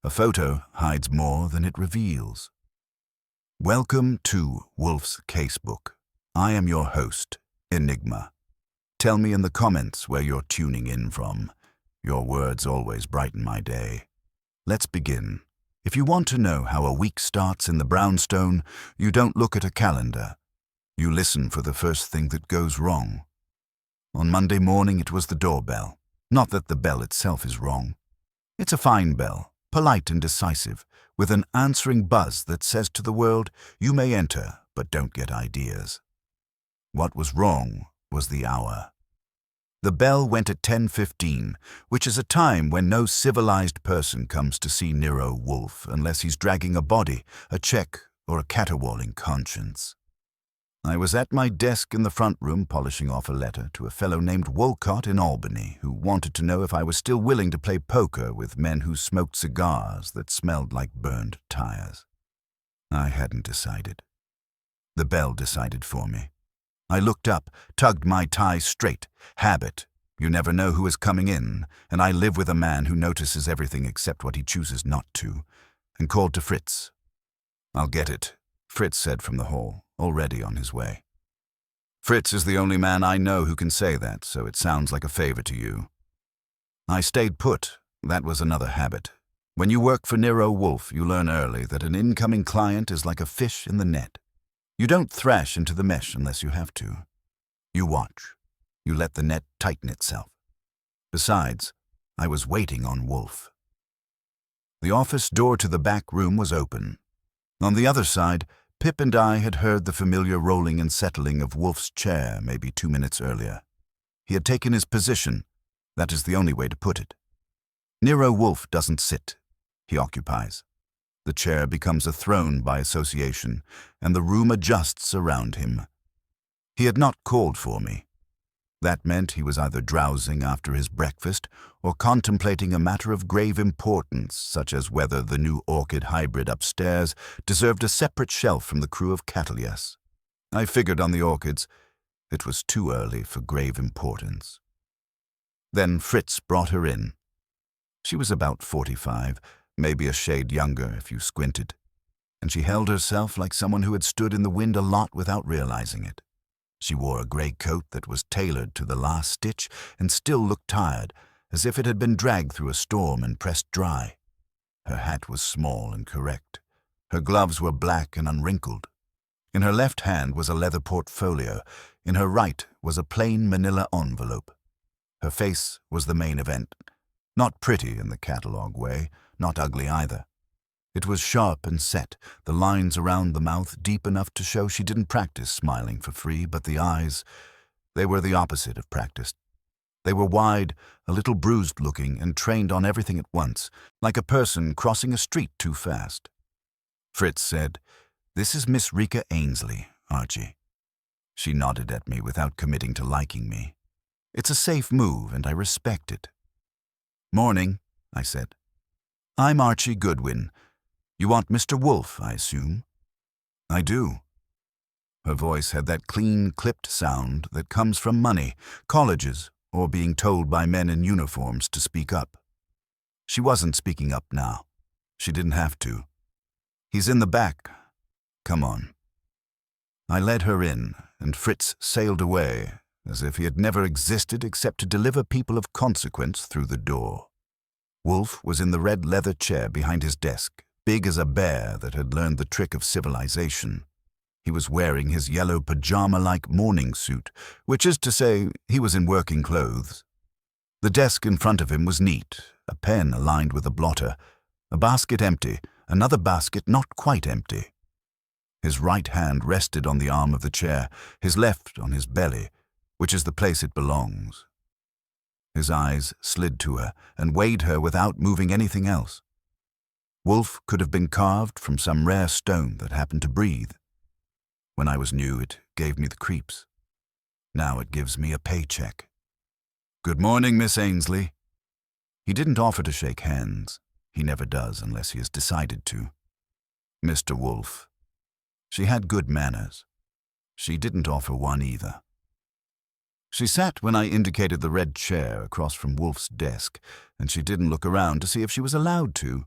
A photo hides more than it reveals. Welcome to Wolfe's Casebook. I am your host, Enigma. Tell me in the comments where you're tuning in from. Your words always brighten my day. Let's begin. If you want to know how a week starts in the brownstone, you don't look at a calendar. You listen for the first thing that goes wrong. On Monday morning it was the doorbell. Not that the bell itself is wrong. It's a fine bell, polite and decisive, with an answering buzz that says to the world, you may enter, but don't get ideas. What was wrong was the hour. The bell went at 10:15, which is a time when no civilized person comes to see Nero Wolfe unless he's dragging a body, a check, or a caterwauling conscience. I was at my desk in the front room polishing off a letter to a fellow named Wolcott in Albany who wanted to know if I was still willing to play poker with men who smoked cigars that smelled like burned tires. I hadn't decided. The bell decided for me. I looked up, tugged my tie straight. Habit. You never know who is coming in, and I live with a man who notices everything except what he chooses not to, and called to Fritz. I'll get it, Fritz said from the hall, already on his way. Fritz is the only man I know who can say that, so it sounds like a favor to you. I stayed put. That was another habit. When you work for Nero Wolfe, you learn early that an incoming client is like a fish in the net. You don't thrash into the mesh unless you have to. You watch. You let the net tighten itself. Besides, I was waiting on Wolfe. The office door to the back room was open. On the other side, Pip and I had heard the familiar rolling and settling of Wolfe's chair maybe 2 minutes earlier. He had taken his position. That is the only way to put it. Nero Wolfe doesn't sit. He occupies. The chair becomes a throne by association, and the room adjusts around him. He had not called for me. That meant he was either drowsing after his breakfast or contemplating a matter of grave importance, such as whether the new orchid hybrid upstairs deserved a separate shelf from the crew of Cattleyas. I figured on the orchids. It was too early for grave importance. Then Fritz brought her in. She was about 45, maybe a shade younger if you squinted, and she held herself like someone who had stood in the wind a lot without realizing it. She wore a gray coat that was tailored to the last stitch and still looked tired, as if it had been dragged through a storm and pressed dry. Her hat was small and correct. Her gloves were black and unwrinkled. In her left hand was a leather portfolio. In her right was a plain manila envelope. Her face was the main event. Not pretty in the catalogue way, not ugly either. It was sharp and set, the lines around the mouth deep enough to show she didn't practice smiling for free, but the eyes, they were the opposite of practiced. They were wide, a little bruised-looking, and trained on everything at once, like a person crossing a street too fast. Fritz said, "This is Miss Rika Ainsley, Archie." She nodded at me without committing to liking me. It's a safe move, and I respect it. "Morning," I said. "I'm Archie Goodwin. You want Mr. Wolfe, I assume?" "I do." Her voice had that clean, clipped sound that comes from money, colleges, or being told by men in uniforms to speak up. She wasn't speaking up now. She didn't have to. "He's in the back. Come on." I led her in, and Fritz sailed away, as if he had never existed except to deliver people of consequence through the door. Wolfe was in the red leather chair behind his desk, big as a bear that had learned the trick of civilization. He was wearing his yellow pajama-like morning suit, which is to say, he was in working clothes. The desk in front of him was neat, a pen aligned with a blotter, a basket empty, another basket not quite empty. His right hand rested on the arm of the chair, his left on his belly, which is the place it belongs. His eyes slid to her and weighed her without moving anything else. Wolfe could have been carved from some rare stone that happened to breathe. When I was new, it gave me the creeps. Now it gives me a paycheck. "Good morning, Miss Ainsley." He didn't offer to shake hands. He never does unless he has decided to. "Mr. Wolfe." She had good manners. She didn't offer one either. She sat when I indicated the red chair across from Wolfe's desk, and she didn't look around to see if she was allowed to.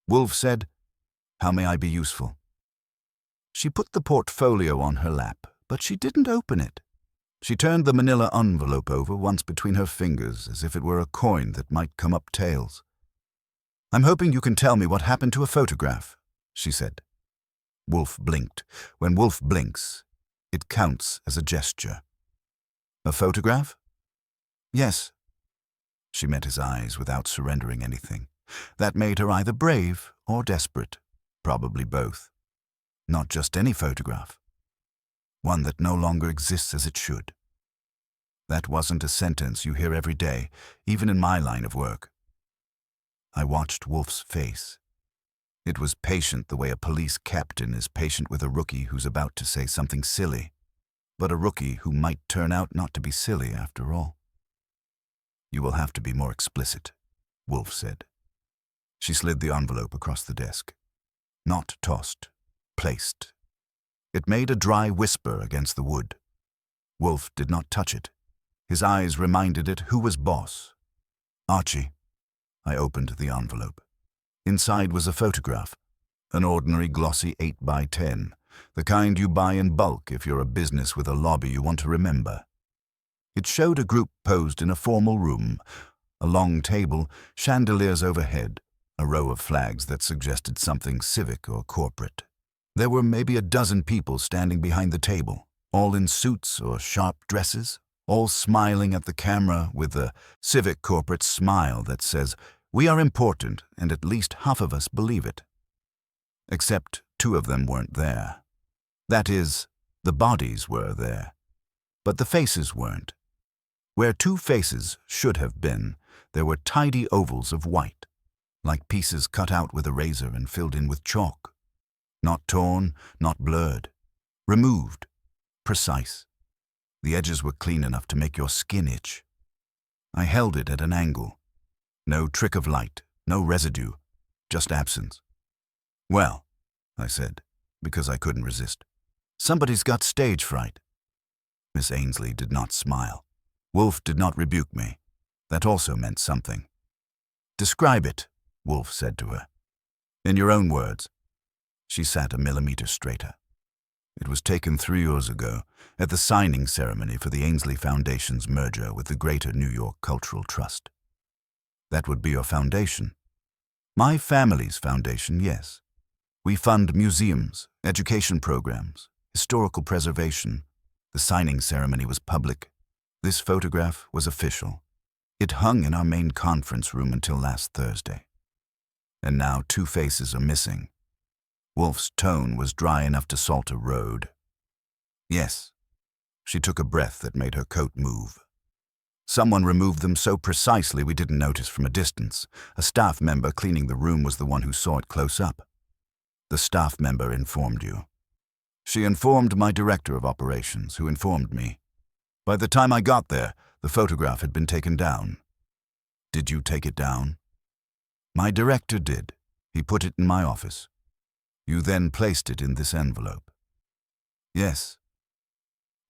Wolfe said, "How may I be useful?" She put the portfolio on her lap, but she didn't open it. She turned the manila envelope over once between her fingers, as if it were a coin that might come up tails. "I'm hoping you can tell me what happened to a photograph," she said. Wolfe blinked. When Wolfe blinks, it counts as a gesture. "A photograph?" "Yes." She met his eyes without surrendering anything. That made her either brave or desperate, probably both. Not just any photograph. One that no longer exists as it should. That wasn't a sentence you hear every day, even in my line of work. I watched Wolfe's face. It was patient the way a police captain is patient with a rookie who's about to say something silly, but a rookie who might turn out not to be silly after all. "You will have to be more explicit," Wolfe said. She slid the envelope across the desk. Not tossed, placed. It made a dry whisper against the wood. Wolfe did not touch it. His eyes reminded it who was boss. "Archie." I opened the envelope. Inside was a photograph, an ordinary glossy 8x10, the kind you buy in bulk if you're a business with a lobby you want to remember. It showed a group posed in a formal room, a long table, chandeliers overhead, a row of flags that suggested something civic or corporate. There were maybe a dozen people standing behind the table, all in suits or sharp dresses, all smiling at the camera with a civic corporate smile that says, "We are important, and at least half of us believe it." Except 2 of them weren't there. That is, the bodies were there, but the faces weren't. Where 2 faces should have been, there were tidy ovals of white, like pieces cut out with a razor and filled in with chalk. Not torn, not blurred. Removed. Precise. The edges were clean enough to make your skin itch. I held it at an angle. No trick of light, no residue, just absence. "Well," I said, because I couldn't resist, "somebody's got stage fright." Miss Ainsley did not smile. Wolfe did not rebuke me. That also meant something. "Describe it," Wolfe said to her. "In your own words." She sat a millimeter straighter. It was taken 3 years ago, at the signing ceremony for the Ainsley Foundation's merger with the Greater New York Cultural Trust. "That would be your foundation." "My family's foundation, yes. We fund museums, education programs, historical preservation. The signing ceremony was public. This photograph was official. It hung in our main conference room until last Thursday. And now 2 faces are missing." Wolfe's tone was dry enough to salt a road. "Yes." She took a breath that made her coat move. "Someone removed them so precisely we didn't notice from a distance. A staff member cleaning the room was the one who saw it close up." "The staff member informed you." "She informed my director of operations, who informed me. By the time I got there, the photograph had been taken down." "Did you take it down?" "My director did. He put it in my office." "You then placed it in this envelope?" "Yes."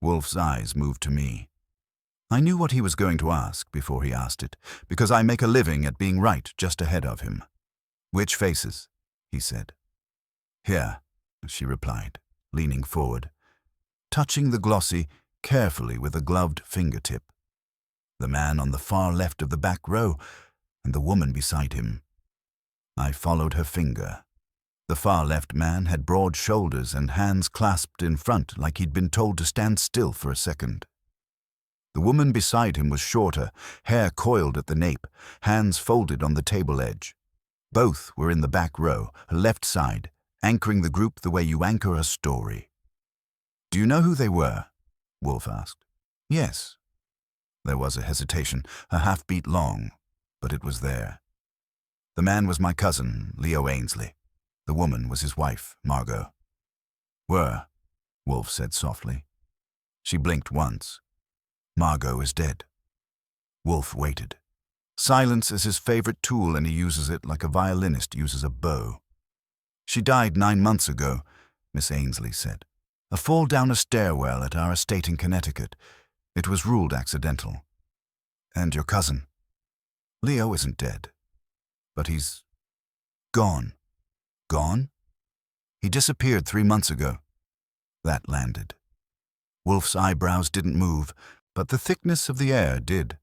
Wolfe's eyes moved to me. I knew what he was going to ask before he asked it, because I make a living at being right just ahead of him. "Which faces?" he said. "Here," she replied, leaning forward, touching the glossy carefully with a gloved fingertip. The man on the far left of the back row, and the woman beside him. I followed her finger. The far left man had broad shoulders and hands clasped in front like he'd been told to stand still for a second. The woman beside him was shorter, hair coiled at the nape, hands folded on the table edge. Both were in the back row, left side, anchoring the group the way you anchor a story. "Do you know who they were?" Wolfe asked. "Yes." There was a hesitation, a half-beat long, but it was there. "The man was my cousin, Leo Ainsley. The woman was his wife, Margot." "Were," Wolfe said softly. She blinked once. "Margot is dead." Wolfe waited. Silence is his favorite tool, and he uses it like a violinist uses a bow. "She died 9 months ago," Miss Ainsley said. "A fall down a stairwell at our estate in Connecticut. It was ruled accidental." "And your cousin?" "Leo isn't dead. But he's gone." Gone? He disappeared 3 months ago. That landed. Wolfe's eyebrows didn't move, but the thickness of the air did.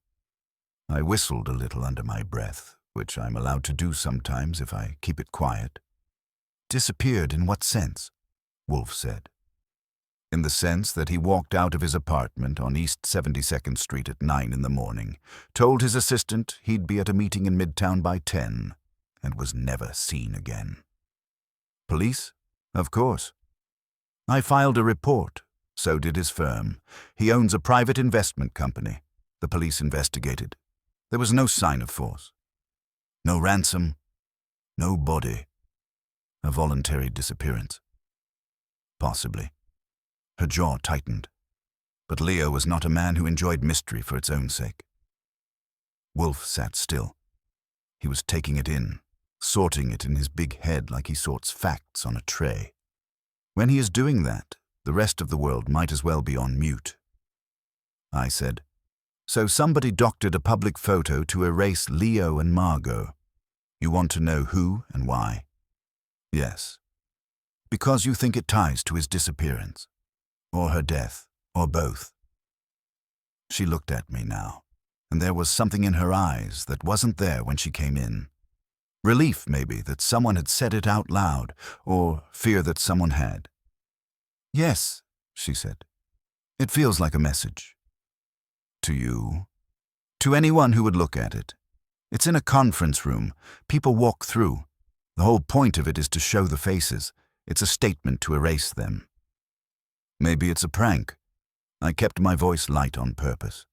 I whistled a little under my breath, which I'm allowed to do sometimes if I keep it quiet. Disappeared in what sense? Wolfe said. In the sense that he walked out of his apartment on East 72nd Street at 9 in the morning, told his assistant he'd be at a meeting in Midtown by 10, and was never seen again. Police? Of course. I filed a report. So did his firm. He owns a private investment company. The police investigated. There was no sign of force. No ransom. No body. A voluntary disappearance. Possibly. Her jaw tightened. But Leo was not a man who enjoyed mystery for its own sake. Wolfe sat still. He was taking it in, sorting it in his big head like he sorts facts on a tray. When he is doing that, the rest of the world might as well be on mute. I said, "So somebody doctored a public photo to erase Leo and Margot. You want to know who and why?" "Yes." "Because you think it ties to his disappearance, or her death, or both." She looked at me now, and there was something in her eyes that wasn't there when she came in. Relief, maybe, that someone had said it out loud, or fear that someone had. "Yes," she said. "It feels like a message." "To you?" "To anyone who would look at it. It's in a conference room. People walk through. The whole point of it is to show the faces. It's a statement to erase them." "Maybe it's a prank." I kept my voice light on purpose.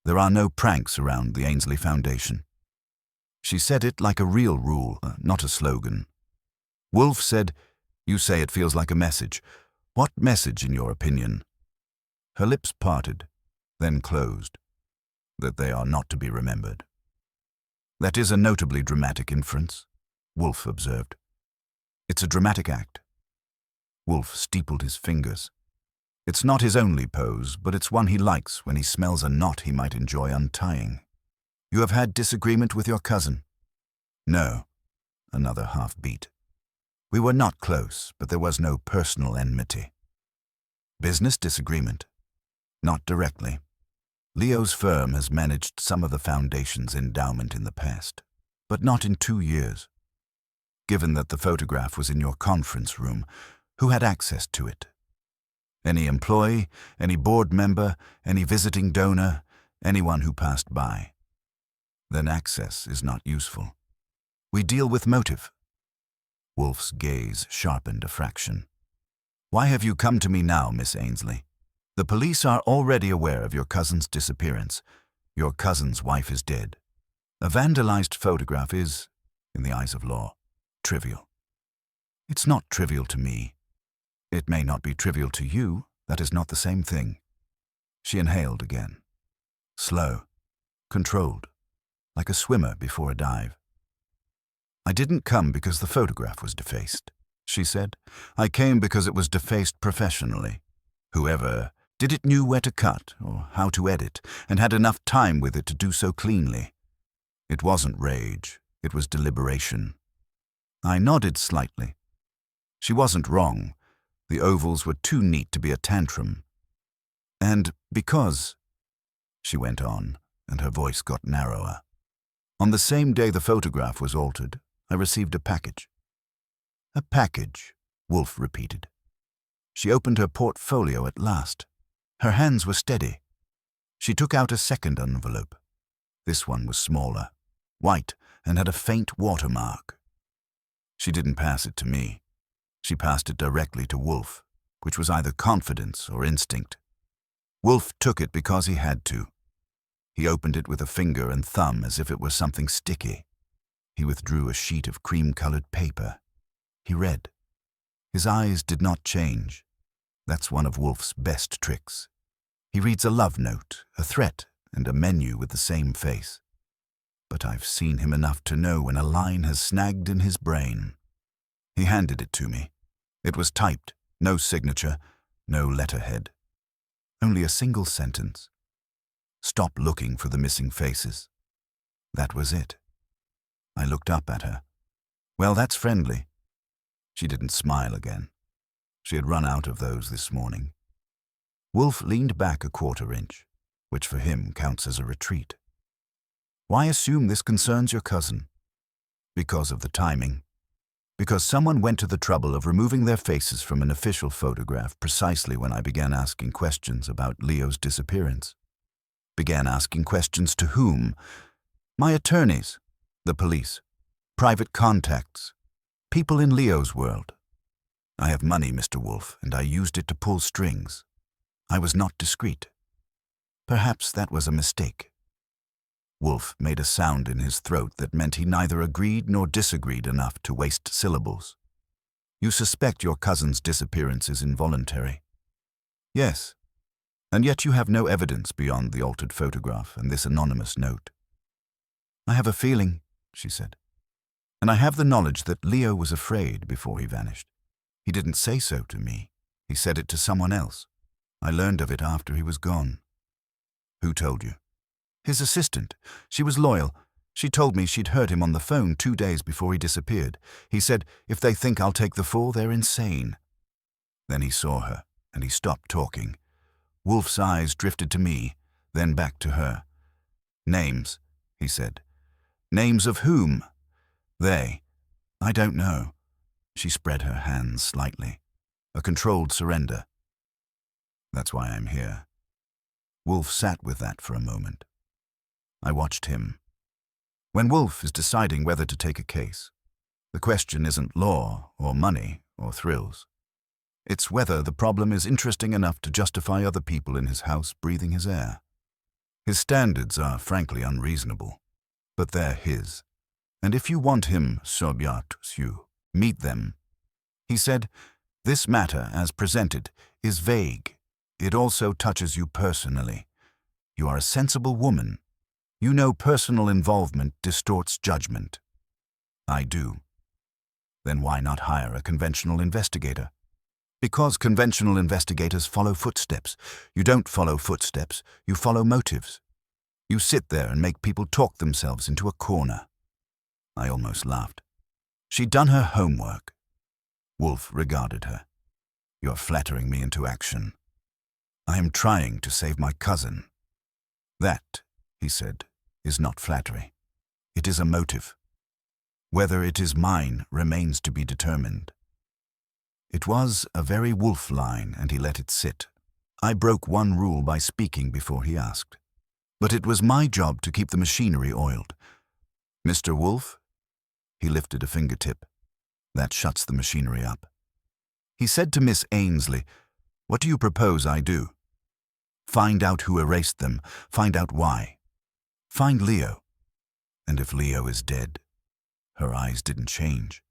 "There are no pranks around the Ainsley Foundation." She said it like a real rule, not a slogan. Wolfe said, "You say it feels like a message. What message, in your opinion?" Her lips parted, then closed. "That they are not to be remembered." "That is a notably dramatic inference," Wolfe observed. "It's a dramatic act." Wolfe steepled his fingers. "It's not his only pose, but it's one he likes when he smells a knot he might enjoy untying." "You have had disagreement with your cousin?" "No." Another half-beat. "We were not close, but there was no personal enmity." "Business disagreement?" "Not directly. Leo's firm has managed some of the Foundation's endowment in the past, but not in 2 years. Given that the photograph was in your conference room, who had access to it? Any employee, any board member, any visiting donor, anyone who passed by. Then access is not useful. We deal with motive." Wolfe's gaze sharpened a fraction. "Why have you come to me now, Miss Ainsley? The police are already aware of your cousin's disappearance. Your cousin's wife is dead. A vandalized photograph is, in the eyes of law, trivial. It's not trivial to me. It may not be trivial to you. That is not the same thing." She inhaled again. Slow, controlled, like a swimmer before a dive. "I didn't come because the photograph was defaced," she said. "I came because it was defaced professionally. Whoever did it knew where to cut or how to edit and had enough time with it to do so cleanly. It wasn't rage, it was deliberation." I nodded slightly. She wasn't wrong. The ovals were too neat to be a tantrum. "And because," she went on, and her voice got narrower, "on the same day the photograph was altered, I received a package." "A package," Wolfe repeated. She opened her portfolio at last. Her hands were steady. She took out a second envelope. This one was smaller, white, and had a faint watermark. She didn't pass it to me. She passed it directly to Wolfe, which was either confidence or instinct. Wolfe took it because he had to. He opened it with a finger and thumb as if it were something sticky. He withdrew a sheet of cream-colored paper. He read. His eyes did not change. That's one of Wolfe's best tricks. He reads a love note, a threat, and a menu with the same face. But I've seen him enough to know when a line has snagged in his brain. He handed it to me. It was typed, no signature, no letterhead. Only a single sentence. "Stop looking for the missing faces." That was it. I looked up at her. "Well, that's friendly. She didn't smile again. She had run out of those this morning. Wolfe leaned back a quarter-inch, which for him counts as a retreat. Why assume this concerns your cousin? Because of the timing. Because someone went to the trouble of removing their faces from an official photograph precisely when I began asking questions about Leo's disappearance. Began asking questions to whom? My attorneys, the police, private contacts, people in Leo's world. I have money, Mr. Wolfe, and I used it to pull strings. I was not discreet. Perhaps that was a mistake. Wolfe made a sound in his throat that meant he neither agreed nor disagreed enough to waste syllables. You suspect your cousin's disappearance is involuntary. Yes, and yet you have no evidence beyond the altered photograph and this anonymous note. I have a feeling, she said, and I have the knowledge that Leo was afraid before he vanished. He didn't say so to me. He said it to someone else. I learned of it after he was gone. Who told you? His assistant. She was loyal. She told me she'd heard him on the phone 2 days before he disappeared. He said, if they think I'll take the fall, they're insane. Then he saw her, and he stopped talking. Wolfe's eyes drifted to me, then back to her. Names, he said. Names of whom? They. I don't know. She spread her hands slightly. A controlled surrender. That's why I'm here. Wolfe sat with that for a moment. I watched him. When Wolfe is deciding whether to take a case, the question isn't law or money or thrills. It's whether the problem is interesting enough to justify other people in his house breathing his air. His standards are frankly unreasonable, but they're his. And if you want him, meet them. He said, this matter, as presented, is vague. It also touches you personally. You are a sensible woman. You know personal involvement distorts judgment. I do. Then why not hire a conventional investigator? Because conventional investigators follow footsteps. You don't follow footsteps, you follow motives. You sit there and make people talk themselves into a corner. I almost laughed. She'd done her homework. Wolfe regarded her. You're flattering me into action. I am trying to save my cousin. That, he said, is not flattery. It is a motive. Whether it is mine remains to be determined. It was a very Wolfe line, and he let it sit. I broke one rule by speaking before he asked. But it was my job to keep the machinery oiled. Mr. Wolfe? He lifted a fingertip. That shuts the machinery up. He said to Miss Ainsley, what do you propose I do? Find out who erased them. Find out why. Find Leo. And if Leo is dead? Her eyes didn't change,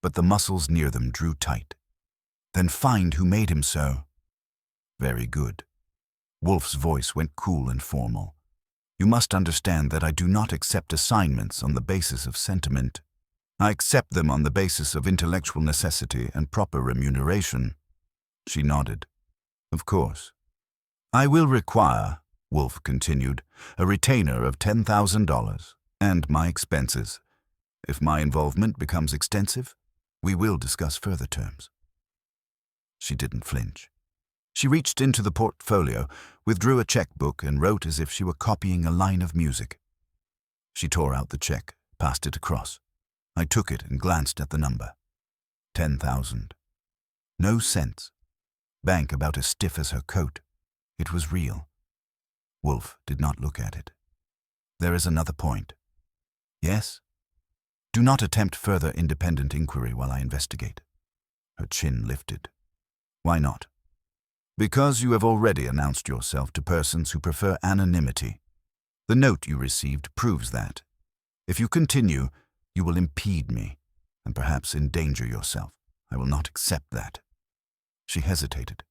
but the muscles near them drew tight. Then find who made him so. Very good. Wolfe's voice went cool and formal. You must understand that I do not accept assignments on the basis of sentiment. I accept them on the basis of intellectual necessity and proper remuneration. She nodded. Of course. I will require, Wolfe continued, a retainer of $10,000 and my expenses. If my involvement becomes extensive, we will discuss further terms. She didn't flinch. She reached into the portfolio, withdrew a checkbook, and wrote as if she were copying a line of music. She tore out the check, passed it across. I took it and glanced at the number. 10,000. No cents. Bank about as stiff as her coat. It was real. Wolfe did not look at it. There is another point. Yes? Do not attempt further independent inquiry while I investigate. Her chin lifted. Why not? Because you have already announced yourself to persons who prefer anonymity. The note you received proves that. If you continue, you will impede me, and perhaps endanger yourself. I will not accept that. She hesitated.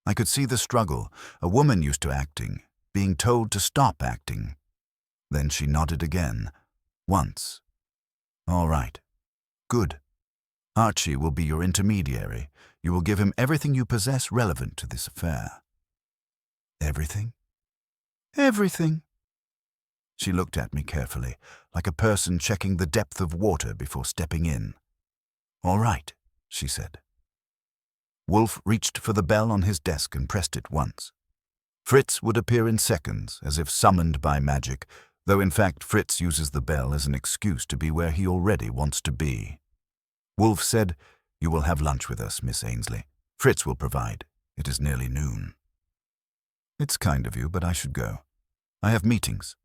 I could see the struggle, a woman used to acting, being told to stop acting. Then she nodded again, once. All right. Good. Archie will be your intermediary. You will give him everything you possess relevant to this affair. Everything? Everything. She looked at me carefully, like a person checking the depth of water before stepping in. All right, she said. Wolfe reached for the bell on his desk and pressed it once. Fritz would appear in seconds, as if summoned by magic, though in fact Fritz uses the bell as an excuse to be where he already wants to be. Wolfe said, "You will have lunch with us, Miss Ainsley. Fritz will provide. It is nearly noon." "It's kind of you, but I should go. I have meetings."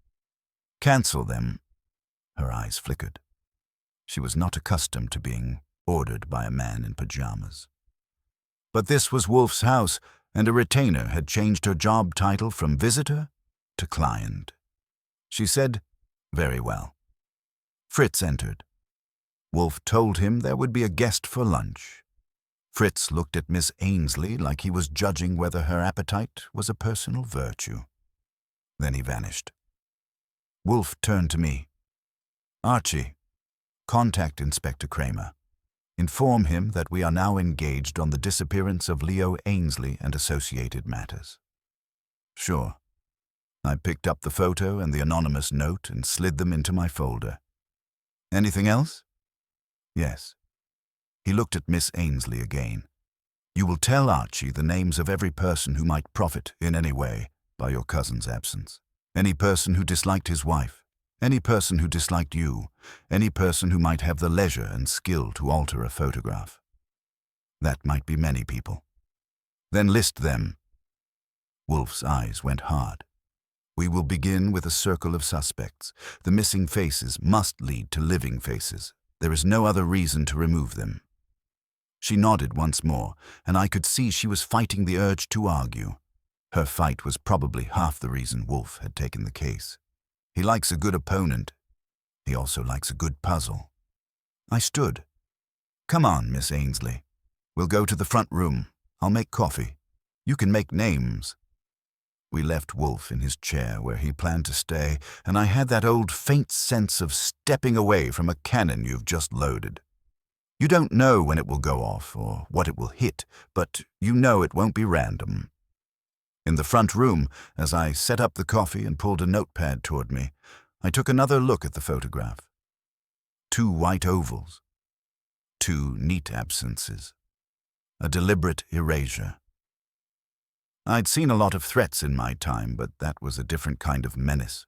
"Cancel them." Her eyes flickered. She was not accustomed to being ordered by a man in pajamas. But this was Wolfe's house, and a retainer had changed her job title from visitor to client. She said, "Very well." Fritz entered. Wolfe told him there would be a guest for lunch. Fritz looked at Miss Ainsley like he was judging whether her appetite was a personal virtue. Then he vanished. Wolfe turned to me. "Archie, contact Inspector Kramer. Inform him that we are now engaged on the disappearance of Leo Ainsley and associated matters." "Sure." I picked up the photo and the anonymous note and slid them into my folder. "Anything else?" "Yes." He looked at Miss Ainsley again. "You will tell Archie the names of every person who might profit in any way by your cousin's absence. Any person who disliked his wife, any person who disliked you, any person who might have the leisure and skill to alter a photograph. That might be many people. Then list them." Wolfe's eyes went hard. "We will begin with a circle of suspects. The missing faces must lead to living faces. There is no other reason to remove them." She nodded once more, and I could see she was fighting the urge to argue. Her fight was probably half the reason Wolfe had taken the case. He likes a good opponent. He also likes a good puzzle. I stood. "Come on, Miss Ainsley. We'll go to the front room. I'll make coffee. You can make names." We left Wolfe in his chair where he planned to stay, and I had that old faint sense of stepping away from a cannon you've just loaded. You don't know when it will go off or what it will hit, but you know it won't be random. In the front room, as I set up the coffee and pulled a notepad toward me, I took another look at the photograph. 2 white ovals. 2 neat absences. A deliberate erasure. I'd seen a lot of threats in my time, but that was a different kind of menace.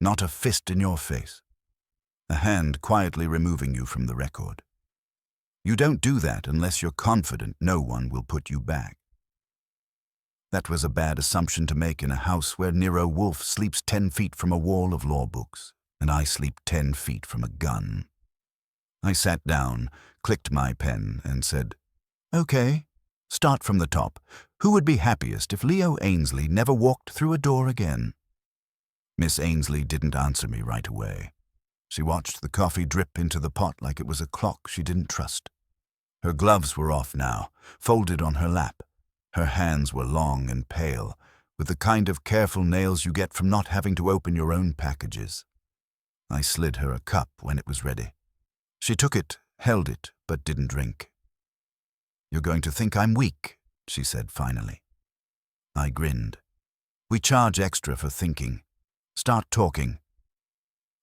Not a fist in your face. A hand quietly removing you from the record. You don't do that unless you're confident no one will put you back. That was a bad assumption to make in a house where Nero Wolfe sleeps 10 feet from a wall of law books, and I sleep 10 feet from a gun. I sat down, clicked my pen, and said, "Okay, start from the top. Who would be happiest if Leo Ainsley never walked through a door again?" Miss Ainsley didn't answer me right away. She watched the coffee drip into the pot like it was a clock she didn't trust. Her gloves were off now, folded on her lap. Her hands were long and pale, with the kind of careful nails you get from not having to open your own packages. I slid her a cup when it was ready. She took it, held it, but didn't drink. "You're going to think I'm weak," she said finally. I grinned. "We charge extra for thinking. Start talking."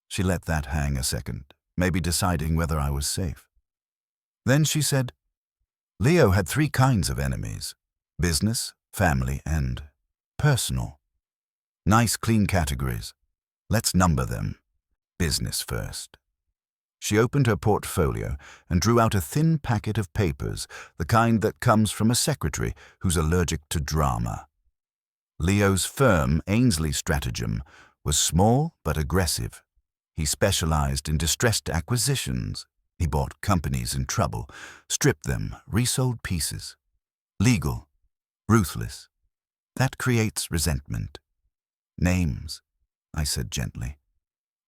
She let that hang a second, maybe deciding whether I was safe. Then she said, "Leo had 3 kinds of enemies. Business, family, and personal. Nice, clean categories. Let's number them. Business first." She opened her portfolio and drew out a thin packet of papers, the kind that comes from a secretary who's allergic to drama. Leo's firm, Ainsley Stratagem, was small but aggressive. He specialized in distressed acquisitions. He bought companies in trouble, stripped them, resold pieces. Legal. Ruthless. That creates resentment. "Names," I said gently.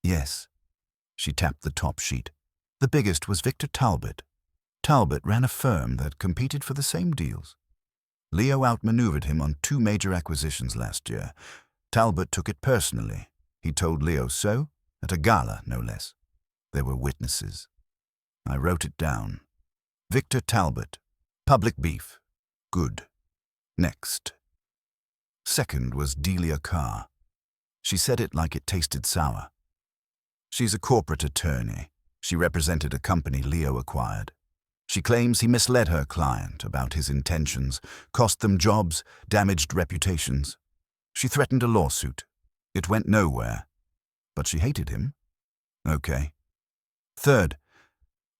"Yes." She tapped the top sheet. The biggest was Victor Talbot. Talbot ran a firm that competed for the same deals. Leo outmaneuvered him on 2 major acquisitions last year. Talbot took it personally. He told Leo so, at a gala, no less. There were witnesses. I wrote it down. Victor Talbot. Public beef. Good. Next. Second was Delia Carr. She said it like it tasted sour. She's a corporate attorney. She represented a company Leo acquired. She claims he misled her client about his intentions, cost them jobs, damaged reputations. She threatened a lawsuit. It went nowhere. But she hated him. Okay. Third,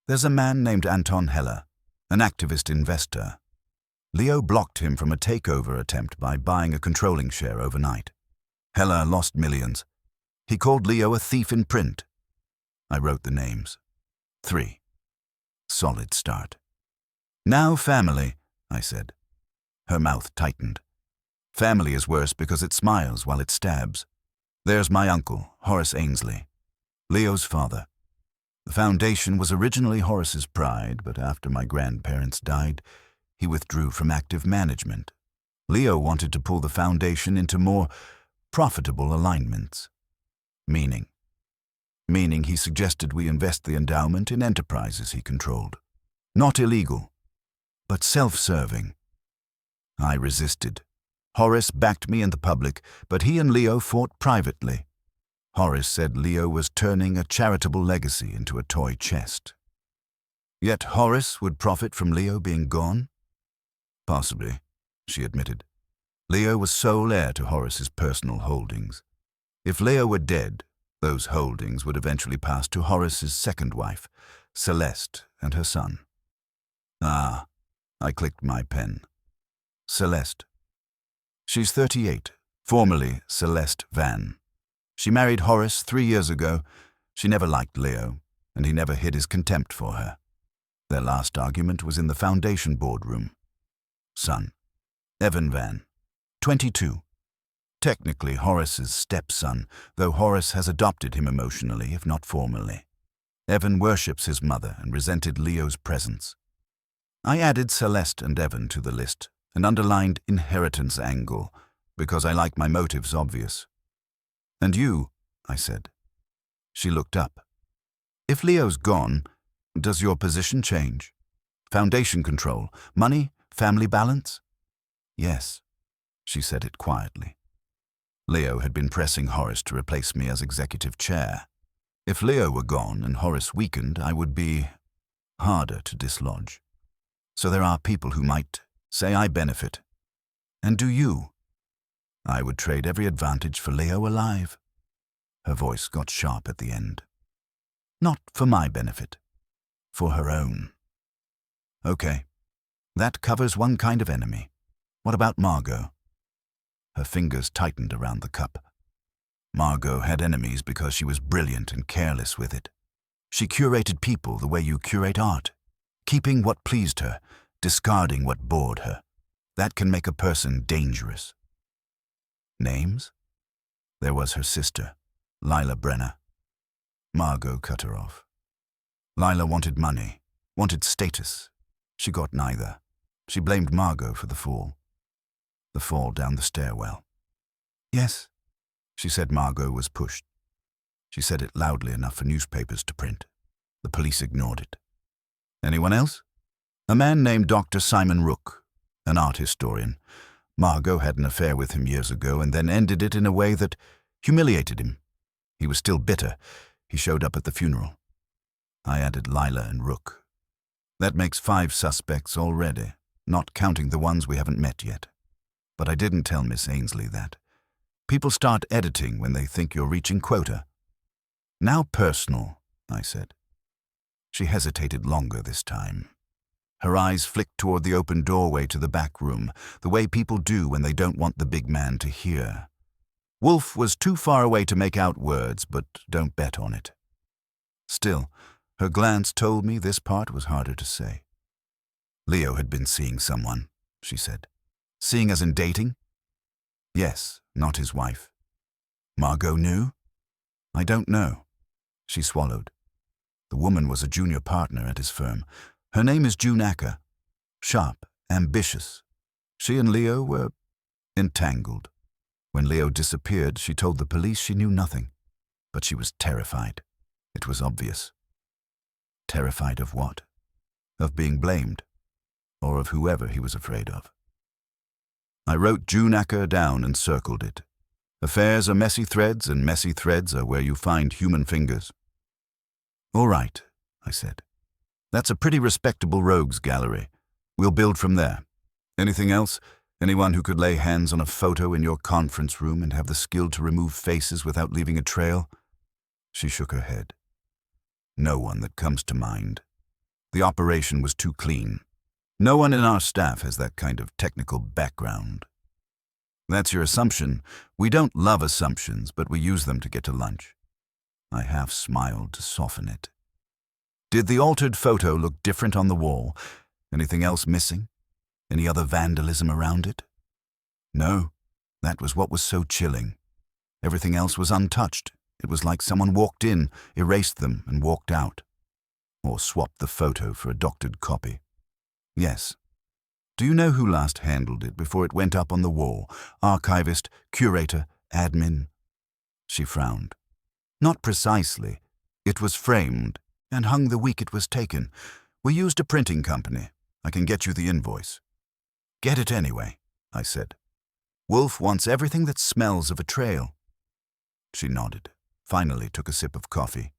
there's a man named Anton Heller, an activist investor. Leo blocked him from a takeover attempt by buying a controlling share overnight. Heller lost millions. He called Leo a thief in print. I wrote the names. 3. Solid start. Now family, I said. Her mouth tightened. Family is worse because it smiles while it stabs. There's my uncle, Horace Ainsley, Leo's father. The foundation was originally Horace's pride, but after my grandparents died, he withdrew from active management. Leo wanted to pull the foundation into more profitable alignments. Meaning he suggested we invest the endowment in enterprises he controlled. Not illegal, but self-serving. I resisted. Horace backed me in the public, but he and Leo fought privately. Horace said Leo was turning a charitable legacy into a toy chest. Yet Horace would profit from Leo being gone? Possibly, she admitted. Leo was sole heir to Horace's personal holdings. If Leo were dead, those holdings would eventually pass to Horace's second wife, Celeste, and her son. Ah, I clicked my pen. Celeste. She's 38, formerly Celeste Van. She married Horace 3 years ago. She never liked Leo, and he never hid his contempt for her. Their last argument was in the foundation boardroom. Son, Evan Van, 22. Technically Horace's stepson, though Horace has adopted him emotionally, if not formally. Evan worships his mother and resented Leo's presence. I added Celeste and Evan to the list, and underlined inheritance angle, because I like my motives obvious. And you, I said. She looked up. If Leo's gone, does your position change? Foundation control, money, family balance? Yes, she said it quietly. Leo had been pressing Horace to replace me as executive chair. If Leo were gone and Horace weakened, I would be harder to dislodge. So there are people who might say I benefit. And do you? I would trade every advantage for Leo alive. Her voice got sharp at the end. Not for my benefit, for her own. Okay, that covers one kind of enemy. What about Margot? Her fingers tightened around the cup. Margot had enemies because she was brilliant and careless with it. She curated people the way you curate art, keeping what pleased her, discarding what bored her. That can make a person dangerous. Names? There was her sister, Lila Brenner. Margot cut her off. Lila wanted money, wanted status. She got neither. She blamed Margot for the fall. The fall down the stairwell. Yes, she said Margot was pushed. She said it loudly enough for newspapers to print. The police ignored it. Anyone else? A man named Dr. Simon Rook, an art historian. Margot had an affair with him years ago and then ended it in a way that humiliated him. He was still bitter. He showed up at the funeral. I added Lila and Rook. That makes 5 suspects already, not counting the ones we haven't met yet. But I didn't tell Miss Ainsley that. People start editing when they think you're reaching quota. Now personal, I said. She hesitated longer this time. Her eyes flicked toward the open doorway to the back room, the way people do when they don't want the big man to hear. Wolfe was too far away to make out words, but don't bet on it. Still, her glance told me this part was harder to say. Leo had been seeing someone, she said. Seeing as in dating? Yes, not his wife. Margot knew? I don't know. She swallowed. The woman was a junior partner at his firm. Her name is June Acker. Sharp, ambitious. She and Leo were entangled. When Leo disappeared, she told the police she knew nothing. But she was terrified. It was obvious. Terrified of what? Of being blamed. Or of whoever he was afraid of. I wrote June Acker down and circled it. Affairs are messy threads, and messy threads are where you find human fingers. All right, I said. That's a pretty respectable rogues gallery. We'll build from there. Anything else? Anyone who could lay hands on a photo in your conference room and have the skill to remove faces without leaving a trail? She shook her head. No one that comes to mind. The operation was too clean. No one in our staff has that kind of technical background. That's your assumption. We don't love assumptions, but we use them to get to lunch. I half smiled to soften it. Did the altered photo look different on the wall? Anything else missing? Any other vandalism around it? No, that was what was so chilling. Everything else was untouched. It was like someone walked in, erased them, and walked out. Or swapped the photo for a doctored copy. Yes. Do you know who last handled it before it went up on the wall? Archivist, curator, admin? She frowned. Not precisely. It was framed and hung the week it was taken. We used a printing company. I can get you the invoice. Get it anyway, I said. Wolfe wants everything that smells of a trail. She nodded, finally took a sip of coffee.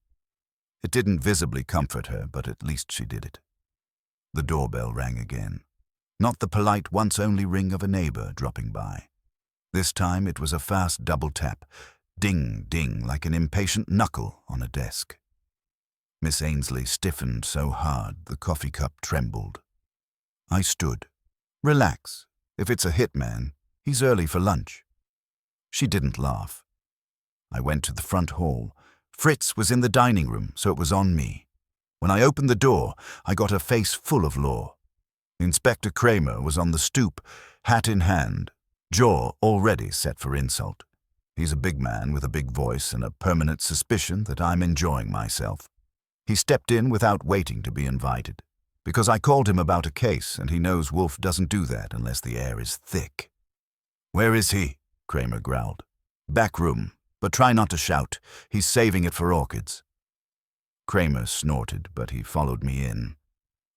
It didn't visibly comfort her, but at least she did it. The doorbell rang again. Not the polite once-only ring of a neighbor dropping by. This time it was a fast double tap, ding, ding, like an impatient knuckle on a desk. Miss Ainsley stiffened so hard the coffee cup trembled. I stood. Relax. If it's a hitman, he's early for lunch. She didn't laugh. I went to the front hall. Fritz was in the dining room, so it was on me. When I opened the door, I got a face full of law. Inspector Kramer was on the stoop, hat in hand, jaw already set for insult. He's a big man with a big voice and a permanent suspicion that I'm enjoying myself. He stepped in without waiting to be invited, because I called him about a case, and he knows Wolfe doesn't do that unless the air is thick. Where is he? Kramer growled. Back room, but try not to shout. He's saving it for orchids. Kramer snorted, but he followed me in.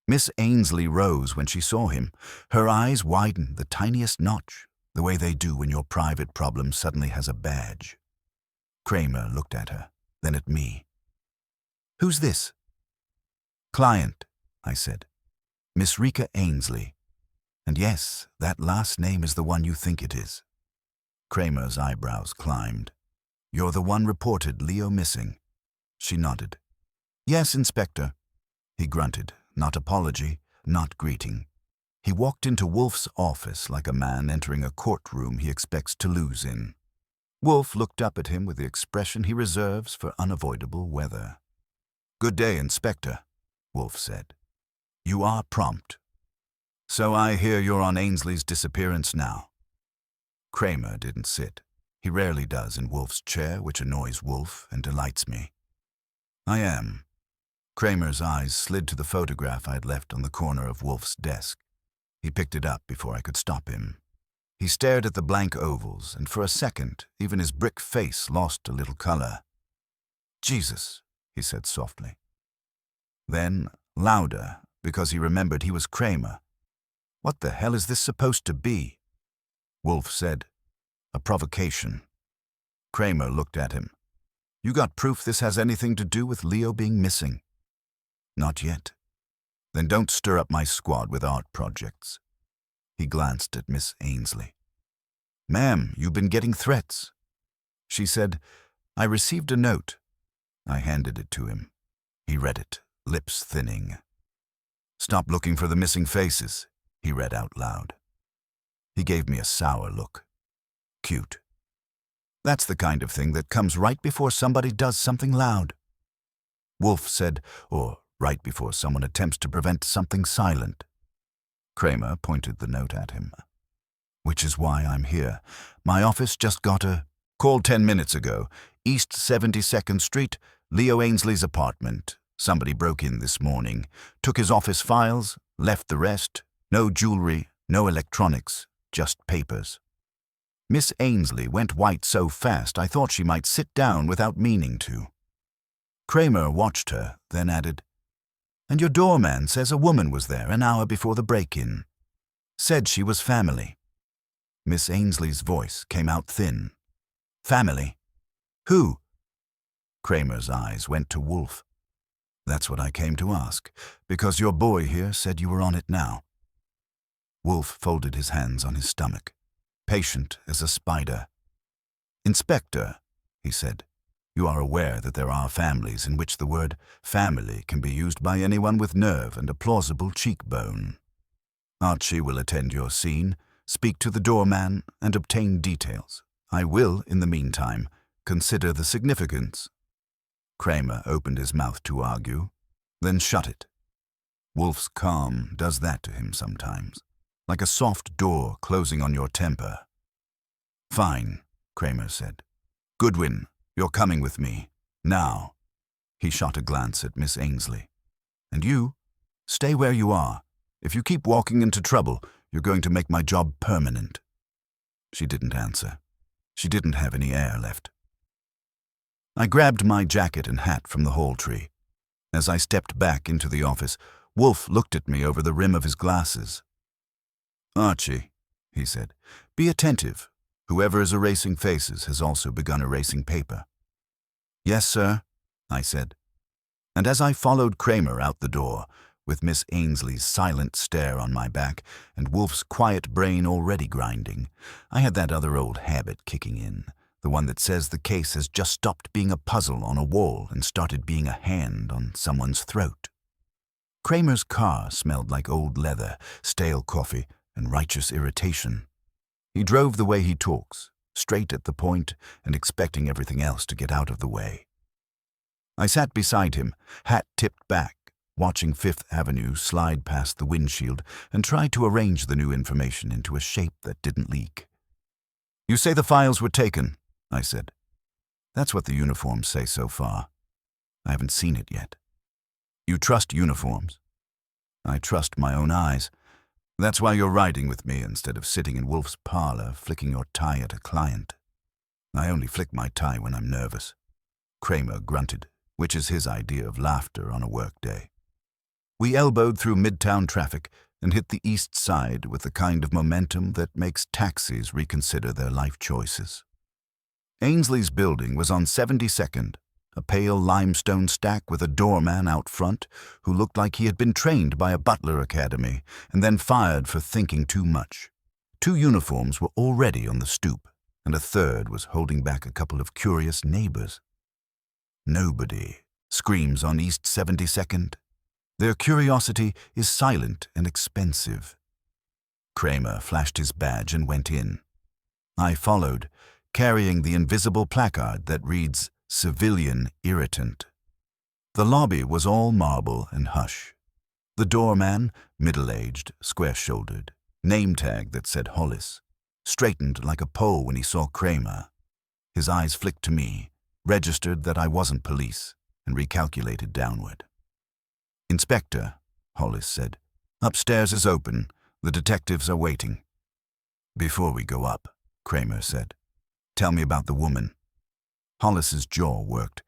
Miss Ainsley rose when she saw him. Her eyes widened the tiniest notch, the way they do when your private problem suddenly has a badge. Kramer looked at her, then at me. Who's this? Client, I said. Miss Rika Ainsley. And yes, that last name is the one you think it is. Kramer's eyebrows climbed. You're the one reported Leo missing. She nodded. Yes, Inspector. He grunted, not apology, not greeting. He walked into Wolfe's office like a man entering a courtroom he expects to lose in. Wolfe looked up at him with the expression he reserves for unavoidable weather. Good day, Inspector, Wolfe said. You are prompt. So I hear you're on Ainsley's disappearance now. Kramer didn't sit. He rarely does in Wolfe's chair, which annoys Wolfe and delights me. I am. Kramer's eyes slid to the photograph I'd left on the corner of Wolfe's desk. He picked it up before I could stop him. He stared at the blank ovals, and for a second, even his brick face lost a little color. Jesus, he said softly. Then, louder, because he remembered he was Kramer. What the hell is this supposed to be? Wolfe said, a provocation. Kramer looked at him. You got proof this has anything to do with Leo being missing? Not yet. Then don't stir up my squad with art projects. He glanced at Miss Ainsley. Ma'am, you've been getting threats. She said, I received a note. I handed it to him. He read it, lips thinning. Stop looking for the missing faces, he read out loud. He gave me a sour look. Cute. That's the kind of thing that comes right before somebody does something loud. Wolfe said, or right before someone attempts to prevent something silent. Kramer pointed the note at him. Which is why I'm here. My office just got a call 10 minutes ago. East 72nd Street, Leo Ainsley's apartment. Somebody broke in this morning, took his office files, left the rest. No jewelry, no electronics, just papers. Miss Ainsley went white so fast I thought she might sit down without meaning to. Kramer watched her, then added, And your doorman says a woman was there an hour before the break-in. Said she was family. Miss Ainsley's voice came out thin. Family? Who? Kramer's eyes went to Wolfe. That's what I came to ask, because your boy here said you were on it now. Wolfe folded his hands on his stomach, patient as a spider. Inspector, he said, you are aware that there are families in which the word family can be used by anyone with nerve and a plausible cheekbone. Archie will attend your scene, speak to the doorman, and obtain details. I will, in the meantime, consider the significance. Kramer opened his mouth to argue, then shut it. Wolfe's calm does that to him sometimes, like a soft door closing on your temper. Fine, Kramer said. Goodwin, you're coming with me. Now. He shot a glance at Miss Ainsley. And you? Stay where you are. If you keep walking into trouble, you're going to make my job permanent. She didn't answer. She didn't have any air left. I grabbed my jacket and hat from the hall tree. As I stepped back into the office, Wolfe looked at me over the rim of his glasses. Archie, he said, be attentive. Whoever is erasing faces has also begun erasing paper. Yes, sir, I said. And as I followed Kramer out the door, with Miss Ainsley's silent stare on my back and Wolfe's quiet brain already grinding, I had that other old habit kicking in, the one that says the case has just stopped being a puzzle on a wall and started being a hand on someone's throat. Kramer's car smelled like old leather, stale coffee, and righteous irritation. He drove the way he talks, straight at the point and expecting everything else to get out of the way. I sat beside him, hat tipped back, watching Fifth Avenue slide past the windshield and tried to arrange the new information into a shape that didn't leak. You say the files were taken, I said. That's what the uniforms say so far. I haven't seen it yet. You trust uniforms? I trust my own eyes. That's why you're riding with me instead of sitting in Wolfe's parlor flicking your tie at a client. I only flick my tie when I'm nervous. Kramer grunted, which is his idea of laughter on a workday. We elbowed through midtown traffic and hit the east side with the kind of momentum that makes taxis reconsider their life choices. Ainsley's building was on 72nd, a pale limestone stack with a doorman out front who looked like he had been trained by a butler academy and then fired for thinking too much. 2 uniforms were already on the stoop, and a third was holding back a couple of curious neighbors. Nobody screams on East 72nd. Their curiosity is silent and expensive. Kramer flashed his badge and went in. I followed, carrying the invisible placard that reads, Civilian Irritant. The lobby was all marble and hush. The doorman, middle-aged, square-shouldered, name tag that said Hollis, straightened like a pole when he saw Kramer. His eyes flicked to me, registered that I wasn't police, and recalculated downward. Inspector, Hollis said, upstairs is open. The detectives are waiting. Before we go up, Kramer said, tell me about the woman. Hollis's jaw worked.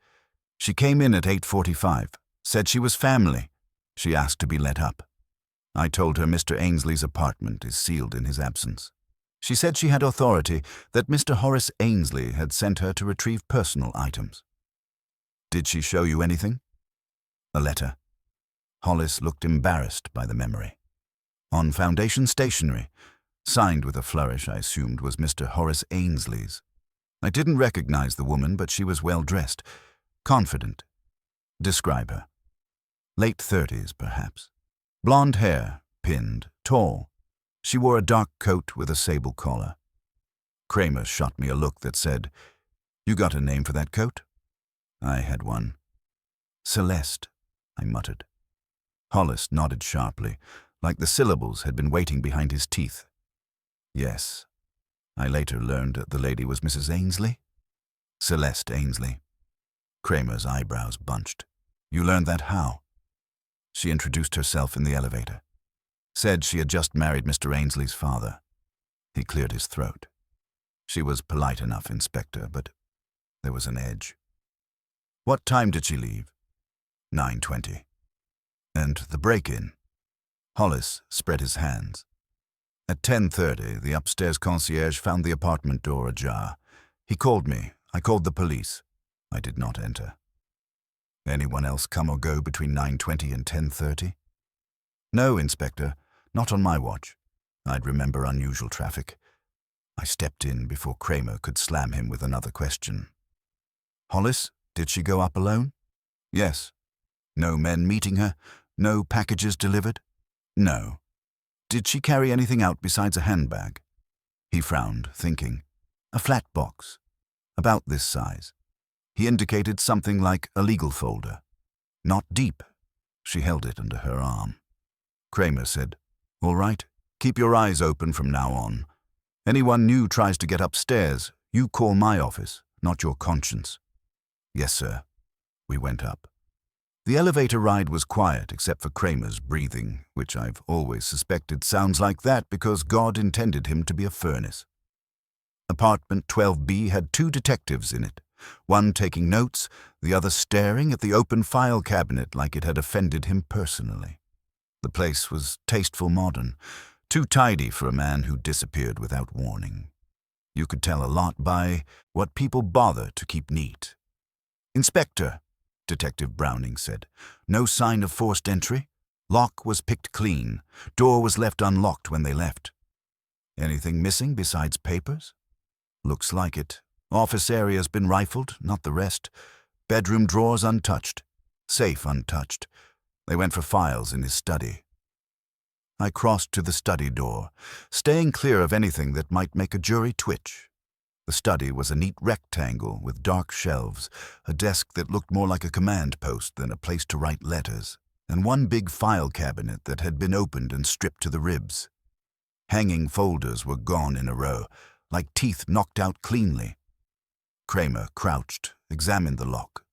She came in at 8:45, said she was family. She asked to be let up. I told her Mr. Ainsley's apartment is sealed in his absence. She said she had authority that Mr. Horace Ainsley had sent her to retrieve personal items. Did she show you anything? A letter. Hollis looked embarrassed by the memory. On foundation stationery, signed with a flourish I assumed was Mr. Horace Ainsley's. I didn't recognize the woman, but she was well-dressed, confident. Describe her. Late 30s, perhaps. Blonde hair, pinned, tall. She wore a dark coat with a sable collar. Kramer shot me a look that said, You got a name for that coat? I had one. Celeste, I muttered. Hollis nodded sharply, like the syllables had been waiting behind his teeth. Yes. I later learned that the lady was Mrs. Ainsley. Celeste Ainsley. Kramer's eyebrows bunched. You learned that how? She introduced herself in the elevator. Said she had just married Mr. Ainsley's father. He cleared his throat. She was polite enough, Inspector, but there was an edge. What time did she leave? 9:20. And the break-in? Hollis spread his hands. At 10:30, the upstairs concierge found the apartment door ajar. He called me. I called the police. I did not enter. Anyone else come or go between 9:20 and 10:30? No, Inspector, not on my watch. I'd remember unusual traffic. I stepped in before Kramer could slam him with another question. Hollis, did she go up alone? Yes. No men meeting her? No packages delivered? No. Did she carry anything out besides a handbag? He frowned, thinking. A flat box. About this size. He indicated something like a legal folder. Not deep. She held it under her arm. Kramer said, All right, keep your eyes open from now on. Anyone new tries to get upstairs, you call my office, not your conscience. Yes, sir. We went up. The elevator ride was quiet except for Kramer's breathing, which I've always suspected sounds like that because God intended him to be a furnace. Apartment 12B had 2 detectives in it, one taking notes, the other staring at the open file cabinet like it had offended him personally. The place was tasteful modern, too tidy for a man who disappeared without warning. You could tell a lot by what people bother to keep neat. Inspector, Detective Browning said. No sign of forced entry. Lock was picked clean. Door was left unlocked when they left. Anything missing besides papers? Looks like it. Office area's been rifled, not the rest. Bedroom drawers untouched. Safe untouched. They went for files in his study. I crossed to the study door, staying clear of anything that might make a jury twitch. The study was a neat rectangle with dark shelves, a desk that looked more like a command post than a place to write letters, and one big file cabinet that had been opened and stripped to the ribs. Hanging folders were gone in a row, like teeth knocked out cleanly. Kramer crouched, examined the lock,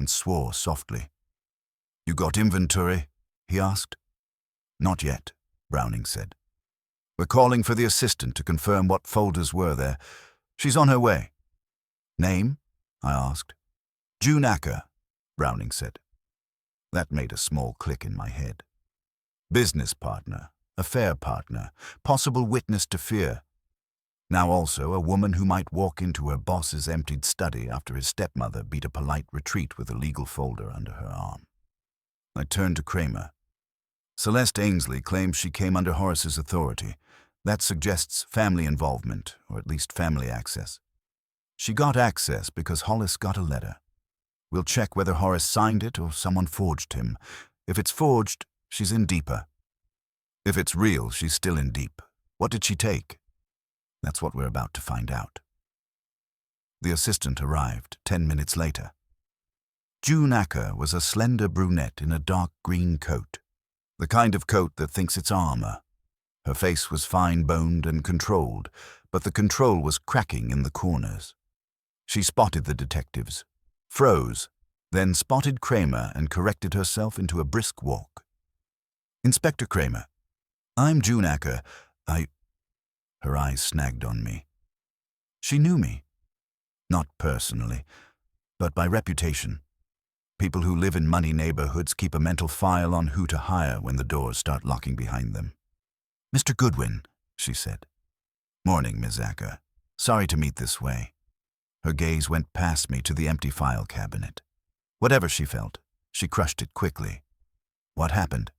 and swore softly. You got inventory? He asked. Not yet, Browning said. We're calling for the assistant to confirm what folders were there. She's on her way. Name? I asked. June Acker, Browning said. That made a small click in my head. Business partner, affair partner, possible witness to fear. Now also a woman who might walk into her boss's emptied study after his stepmother beat a polite retreat with a legal folder under her arm. I turned to Kramer. Celeste Ainsley claims she came under Horace's authority. That suggests family involvement, or at least family access. She got access because Hollis got a letter. We'll check whether Horace signed it or someone forged him. If it's forged, she's in deeper. If it's real, she's still in deep. What did she take? That's what we're about to find out. The assistant arrived 10 minutes later. June Acker was a slender brunette in a dark green coat, the kind of coat that thinks it's armor. Her face was fine-boned and controlled, but the control was cracking in the corners. She spotted the detectives, froze, then spotted Kramer and corrected herself into a brisk walk. Inspector Kramer, I'm June Acker. Her eyes snagged on me. She knew me. Not personally, but by reputation. People who live in money neighborhoods keep a mental file on who to hire when the doors start locking behind them. Mr. Goodwin, she said. Morning, Ms. Acker. Sorry to meet this way. Her gaze went past me to the empty file cabinet. Whatever she felt, she crushed it quickly. What happened?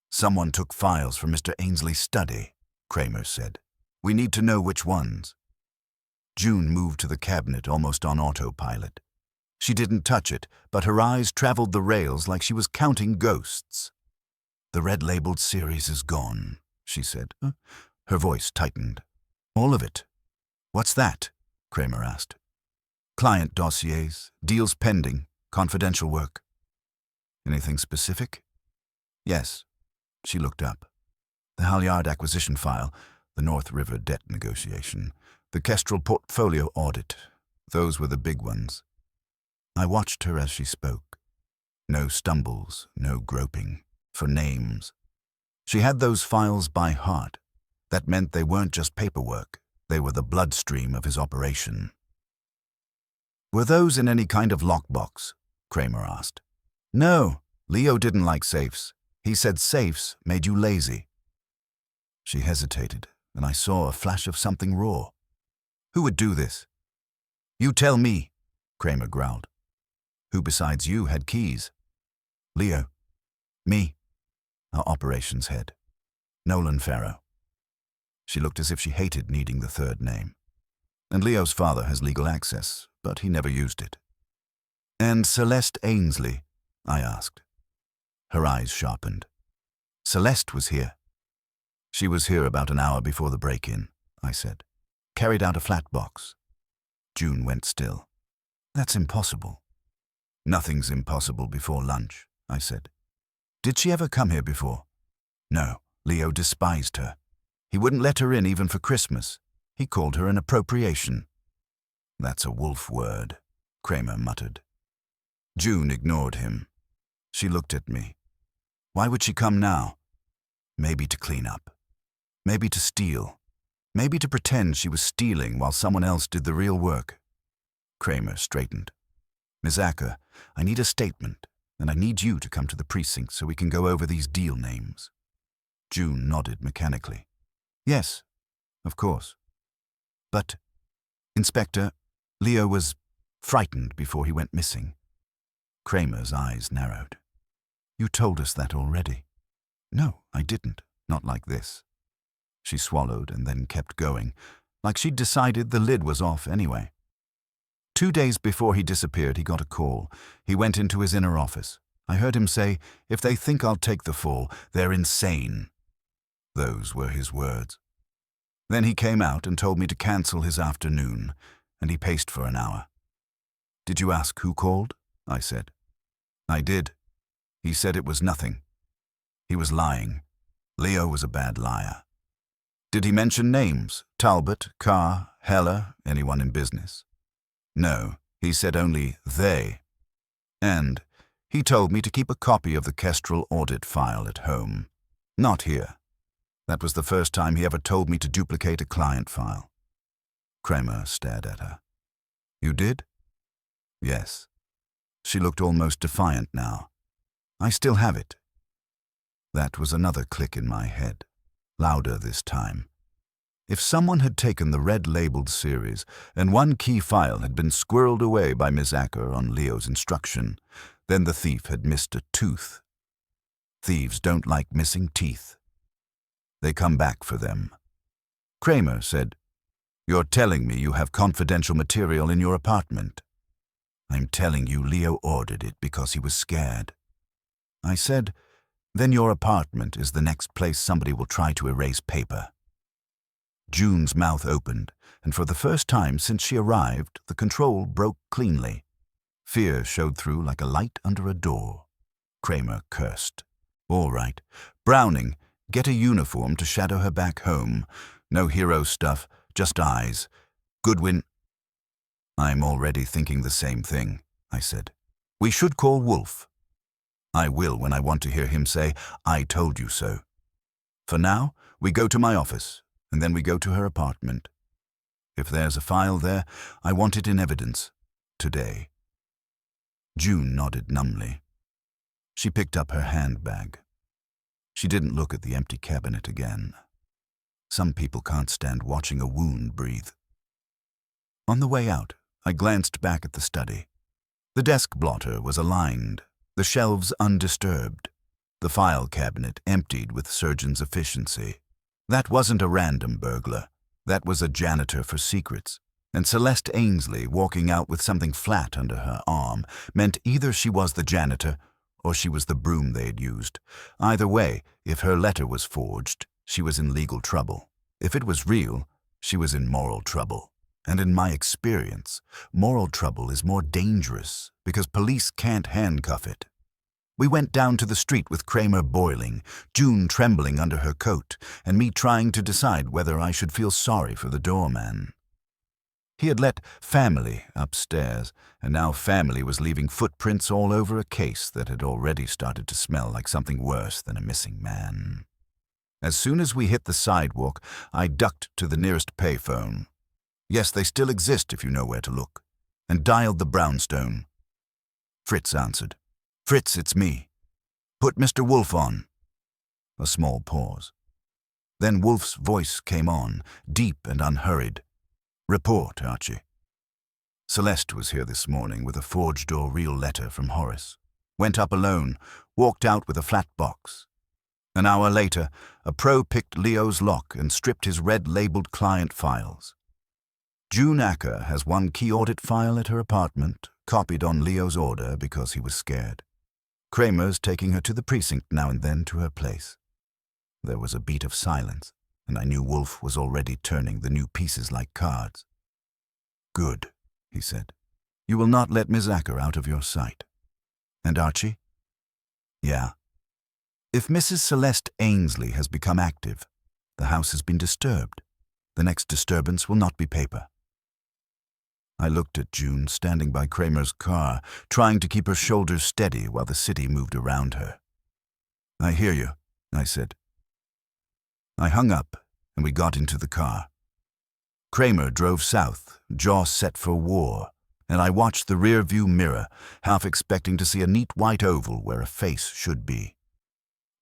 Someone took files from Mr. Ainsley's study, Kramer said. We need to know which ones. June moved to the cabinet almost on autopilot. She didn't touch it, but her eyes traveled the rails like she was counting ghosts. The red-labeled series is gone, she said. Her voice tightened. All of it. What's that? Kramer asked. Client dossiers, deals pending, confidential work. Anything specific? Yes. She looked up. The Halyard acquisition file, the North River debt negotiation, the Kestrel portfolio audit. Those were the big ones. I watched her as she spoke. No stumbles, no groping, for names. She had those files by heart. That meant they weren't just paperwork. They were the bloodstream of his operation. Were those in any kind of lockbox? Kramer asked. No, Leo didn't like safes. He said safes made you lazy. She hesitated, and I saw a flash of something raw. Who would do this? You tell me, Kramer growled. Who besides you had keys? Leo. Me. Our operations head. Nolan Farrow. She looked as if she hated needing the third name. And Leo's father has legal access, but he never used it. And Celeste Ainsley? I asked. Her eyes sharpened. Celeste was here. She was here about an hour before the break-in, I said. Carried out a flat box. June went still. That's impossible. Nothing's impossible before lunch, I said. Did she ever come here before? No, Leo despised her. He wouldn't let her in even for Christmas. He called her an appropriation. That's a Wolfe word, Kramer muttered. June ignored him. She looked at me. Why would she come now? Maybe to clean up. Maybe to steal. Maybe to pretend she was stealing while someone else did the real work. Kramer straightened. Ms. Acker, I need a statement, and I need you to come to the precinct so we can go over these deal names. June nodded mechanically. Yes, of course. But, Inspector, Leo was frightened before he went missing. Kramer's eyes narrowed. You told us that already. No, I didn't. Not like this. She swallowed and then kept going, like she'd decided the lid was off anyway. 2 days before he disappeared, he got a call. He went into his inner office. I heard him say, if they think I'll take the fall, they're insane. Those were his words. Then he came out and told me to cancel his afternoon, and he paced for an hour. Did you ask who called? I said. I did. He said it was nothing. He was lying. Leo was a bad liar. Did he mention names? Talbot, Carr, Heller, anyone in business? No, he said only they. And he told me to keep a copy of the Kestrel audit file at home. Not here. That was the first time he ever told me to duplicate a client file. Kramer stared at her. You did? Yes. She looked almost defiant now. I still have it. That was another click in my head, louder this time. If someone had taken the red-labeled series and one key file had been squirreled away by Ms. Acker on Leo's instruction, then the thief had missed a tooth. Thieves don't like missing teeth. They come back for them. Kramer said, You're telling me you have confidential material in your apartment. I'm telling you Leo ordered it because he was scared. I said, Then your apartment is the next place somebody will try to erase paper. June's mouth opened, and for the first time since she arrived, the control broke cleanly. Fear showed through like a light under a door. Kramer cursed. All right. Browning, get a uniform to shadow her back home. No hero stuff, just eyes. Goodwin. I'm already thinking the same thing, I said. We should call Wolfe. I will when I want to hear him say, I told you so. For now, we go to my office, and then we go to her apartment. If there's a file there, I want it in evidence. Today. June nodded numbly. She picked up her handbag. She didn't look at the empty cabinet again. Some people can't stand watching a wound breathe. On the way out, I glanced back at the study. The desk blotter was aligned, the shelves undisturbed, the file cabinet emptied with surgeon's efficiency. That wasn't a random burglar. That was a janitor for secrets. And Celeste Ainsley walking out with something flat under her arm meant either she was the janitor or she was the broom they'd used. Either way, if her letter was forged, she was in legal trouble. If it was real, she was in moral trouble. And in my experience, moral trouble is more dangerous because police can't handcuff it. We went down to the street with Kramer boiling, June trembling under her coat, and me trying to decide whether I should feel sorry for the doorman. He had let family upstairs, and now family was leaving footprints all over a case that had already started to smell like something worse than a missing man. As soon as we hit the sidewalk, I ducked to the nearest payphone. Yes, they still exist if you know where to look, and dialed the brownstone. Fritz answered. Fritz, it's me. Put Mr. Wolfe on. A small pause. Then Wolfe's voice came on, deep and unhurried. Report, Archie. Celeste was here this morning with a forged or real letter from Horace. Went up alone, walked out with a flat box. An hour later, a pro picked Leo's lock and stripped his red-labeled client files. June Acker has one key audit file at her apartment, copied on Leo's order because he was scared. Kramer's taking her to the precinct now and then to her place. There was a beat of silence, and I knew Wolfe was already turning the new pieces like cards. "Good," he said. "You will not let Miss Acker out of your sight." "And Archie?" "Yeah. If Mrs. Celeste Ainsley has become active, the house has been disturbed. The next disturbance will not be paper." I looked at June standing by Kramer's car, trying to keep her shoulders steady while the city moved around her. "I hear you," I said. I hung up, and we got into the car. Kramer drove south, jaw set for war, and I watched the rear-view mirror, half expecting to see a neat white oval where a face should be.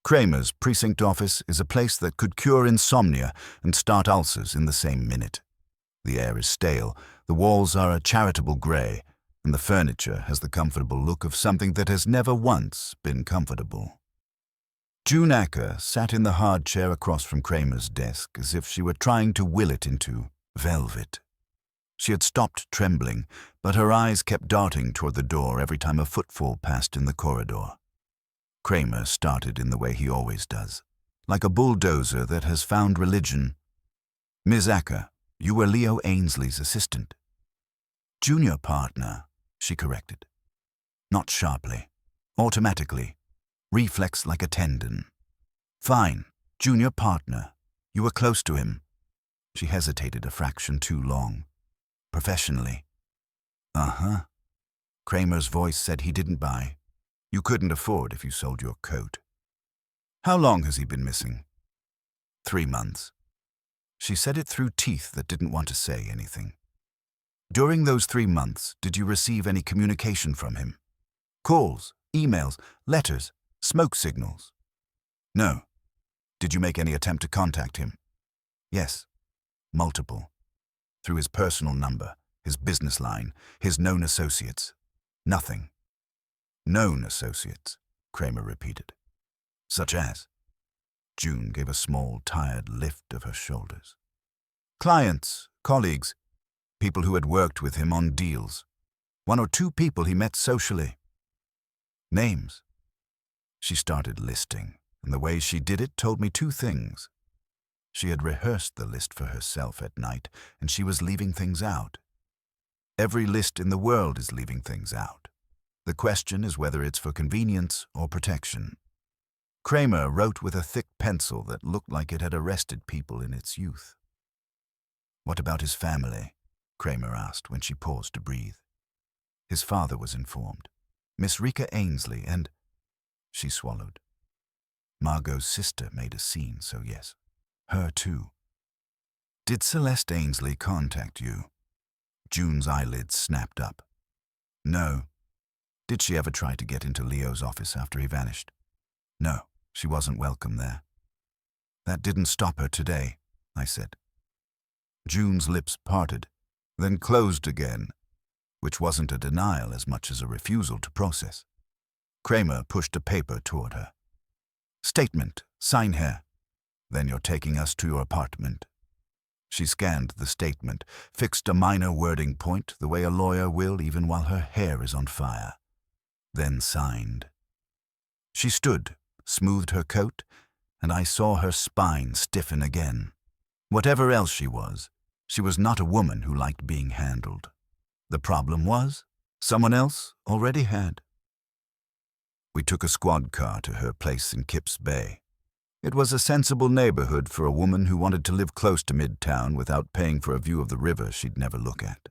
Kramer's precinct office is a place that could cure insomnia and start ulcers in the same minute. The air is stale, the walls are a charitable grey, and the furniture has the comfortable look of something that has never once been comfortable. June Acker sat in the hard chair across from Kramer's desk as if she were trying to will it into velvet. She had stopped trembling, but her eyes kept darting toward the door every time a footfall passed in the corridor. Kramer started in the way he always does, like a bulldozer that has found religion. "Miss Acker, you were Leo Ainsley's assistant." "Junior partner," she corrected. Not sharply, automatically, reflex like a tendon. "Fine, junior partner. You were close to him." She hesitated a fraction too long. "Professionally." "Uh-huh." Kramer's voice said he didn't buy. "You couldn't afford if you sold your coat." "How long has he been missing?" 3 months. She said it through teeth that didn't want to say anything. "During those 3 months, did you receive any communication from him? Calls, emails, letters, smoke signals?" "No." "Did you make any attempt to contact him?" "Yes. Multiple. Through his personal number, his business line, his known associates. Nothing." "Known associates," Kramer repeated. "Such as?" June gave a small, tired lift of her shoulders. "Clients, colleagues, people who had worked with him on deals. 1 or 2 people he met socially." "Names?" She started listing, and the way she did it told me 2 things. She had rehearsed the list for herself at night, and she was leaving things out. Every list in the world is leaving things out. The question is whether it's for convenience or protection. Kramer wrote with a thick pencil that looked like it had arrested people in its youth. "What about his family?" Kramer asked when she paused to breathe. His father was informed. Miss Rika Ainsley and... She swallowed. Margot's sister made a scene, so yes, her too. "Did Celeste Ainsley contact you?" June's eyelids snapped up. "No." "Did she ever try to get into Leo's office after he vanished?" "No, she wasn't welcome there." "That didn't stop her today," I said. June's lips parted, then closed again, which wasn't a denial as much as a refusal to process. Kramer pushed a paper toward her. "Statement, sign here. Then you're taking us to your apartment." She scanned the statement, fixed a minor wording point the way a lawyer will even while her hair is on fire, then signed. She stood, smoothed her coat, and I saw her spine stiffen again. Whatever else she was not a woman who liked being handled. The problem was, someone else already had. We took a squad car to her place in Kips Bay. It was a sensible neighborhood for a woman who wanted to live close to Midtown without paying for a view of the river she'd never look at.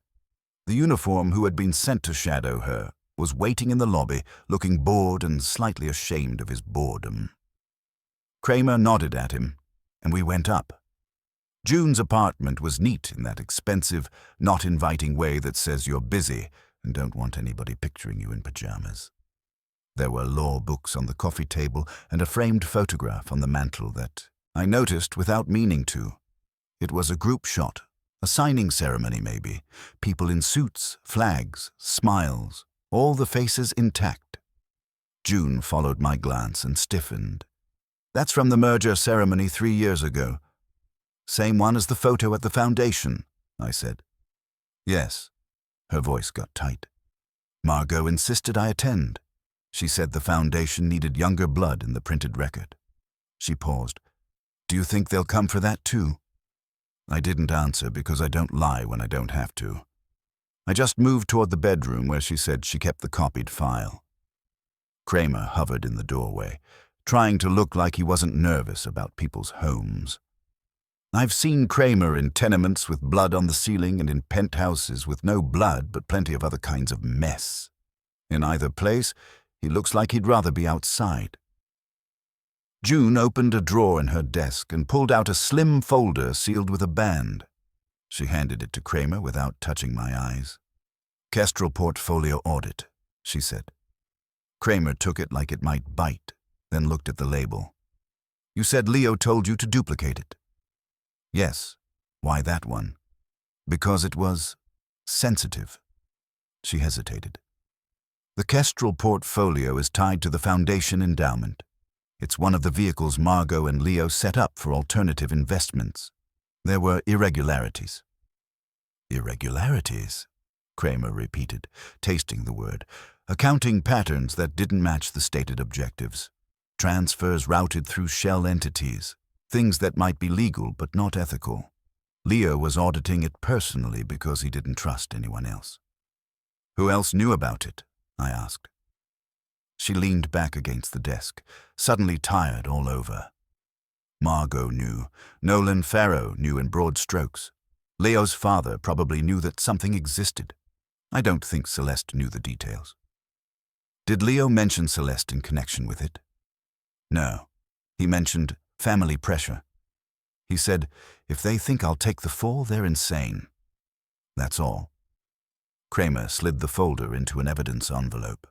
The uniform who had been sent to shadow her was waiting in the lobby, looking bored and slightly ashamed of his boredom. Kramer nodded at him, and we went up. June's apartment was neat in that expensive, not inviting way that says you're busy and don't want anybody picturing you in pajamas. There were law books on the coffee table and a framed photograph on the mantel that I noticed without meaning to. It was a group shot, A signing ceremony, maybe. People in suits, flags, smiles, all the faces intact. June followed my glance and stiffened. That's from the merger ceremony 3 years ago. Same one as the photo at the foundation, I said. Yes. Her voice got tight. Margot insisted I attend. She said the foundation needed younger blood in the printed record. She paused. Do you think they'll come for that too? I didn't answer because I don't lie when I don't have to. I just moved toward the bedroom where she said she kept the copied file. Kramer hovered in the doorway, trying to look like he wasn't nervous about people's homes. I've seen Kramer in tenements with blood on the ceiling and in penthouses with no blood but plenty of other kinds of mess. In either place, he looks like he'd rather be outside. June opened a drawer in her desk and pulled out a slim folder sealed with a band. She handed it to Kramer without touching my eyes. Kestrel portfolio audit, she said. Kramer took it like it might bite, then looked at the label. You said Leo told you to duplicate it. Yes. Why that one? Because it was sensitive. She hesitated. The Kestrel portfolio is tied to the Foundation endowment. It's one of the vehicles Margot and Leo set up for alternative investments. There were irregularities. Irregularities? Kramer repeated, tasting the word. Accounting patterns that didn't match the stated objectives. Transfers routed through shell entities. Things that might be legal but not ethical. Leo was auditing it personally because he didn't trust anyone else. Who else knew about it? I asked. She leaned back against the desk, suddenly tired all over. Margot knew. Nolan Farrow knew in broad strokes. Leo's father probably knew that something existed. I don't think Celeste knew the details. Did Leo mention Celeste in connection with it? No. He mentioned family pressure. He said, if they think I'll take the fall, they're insane. That's all. Kramer slid the folder into an evidence envelope.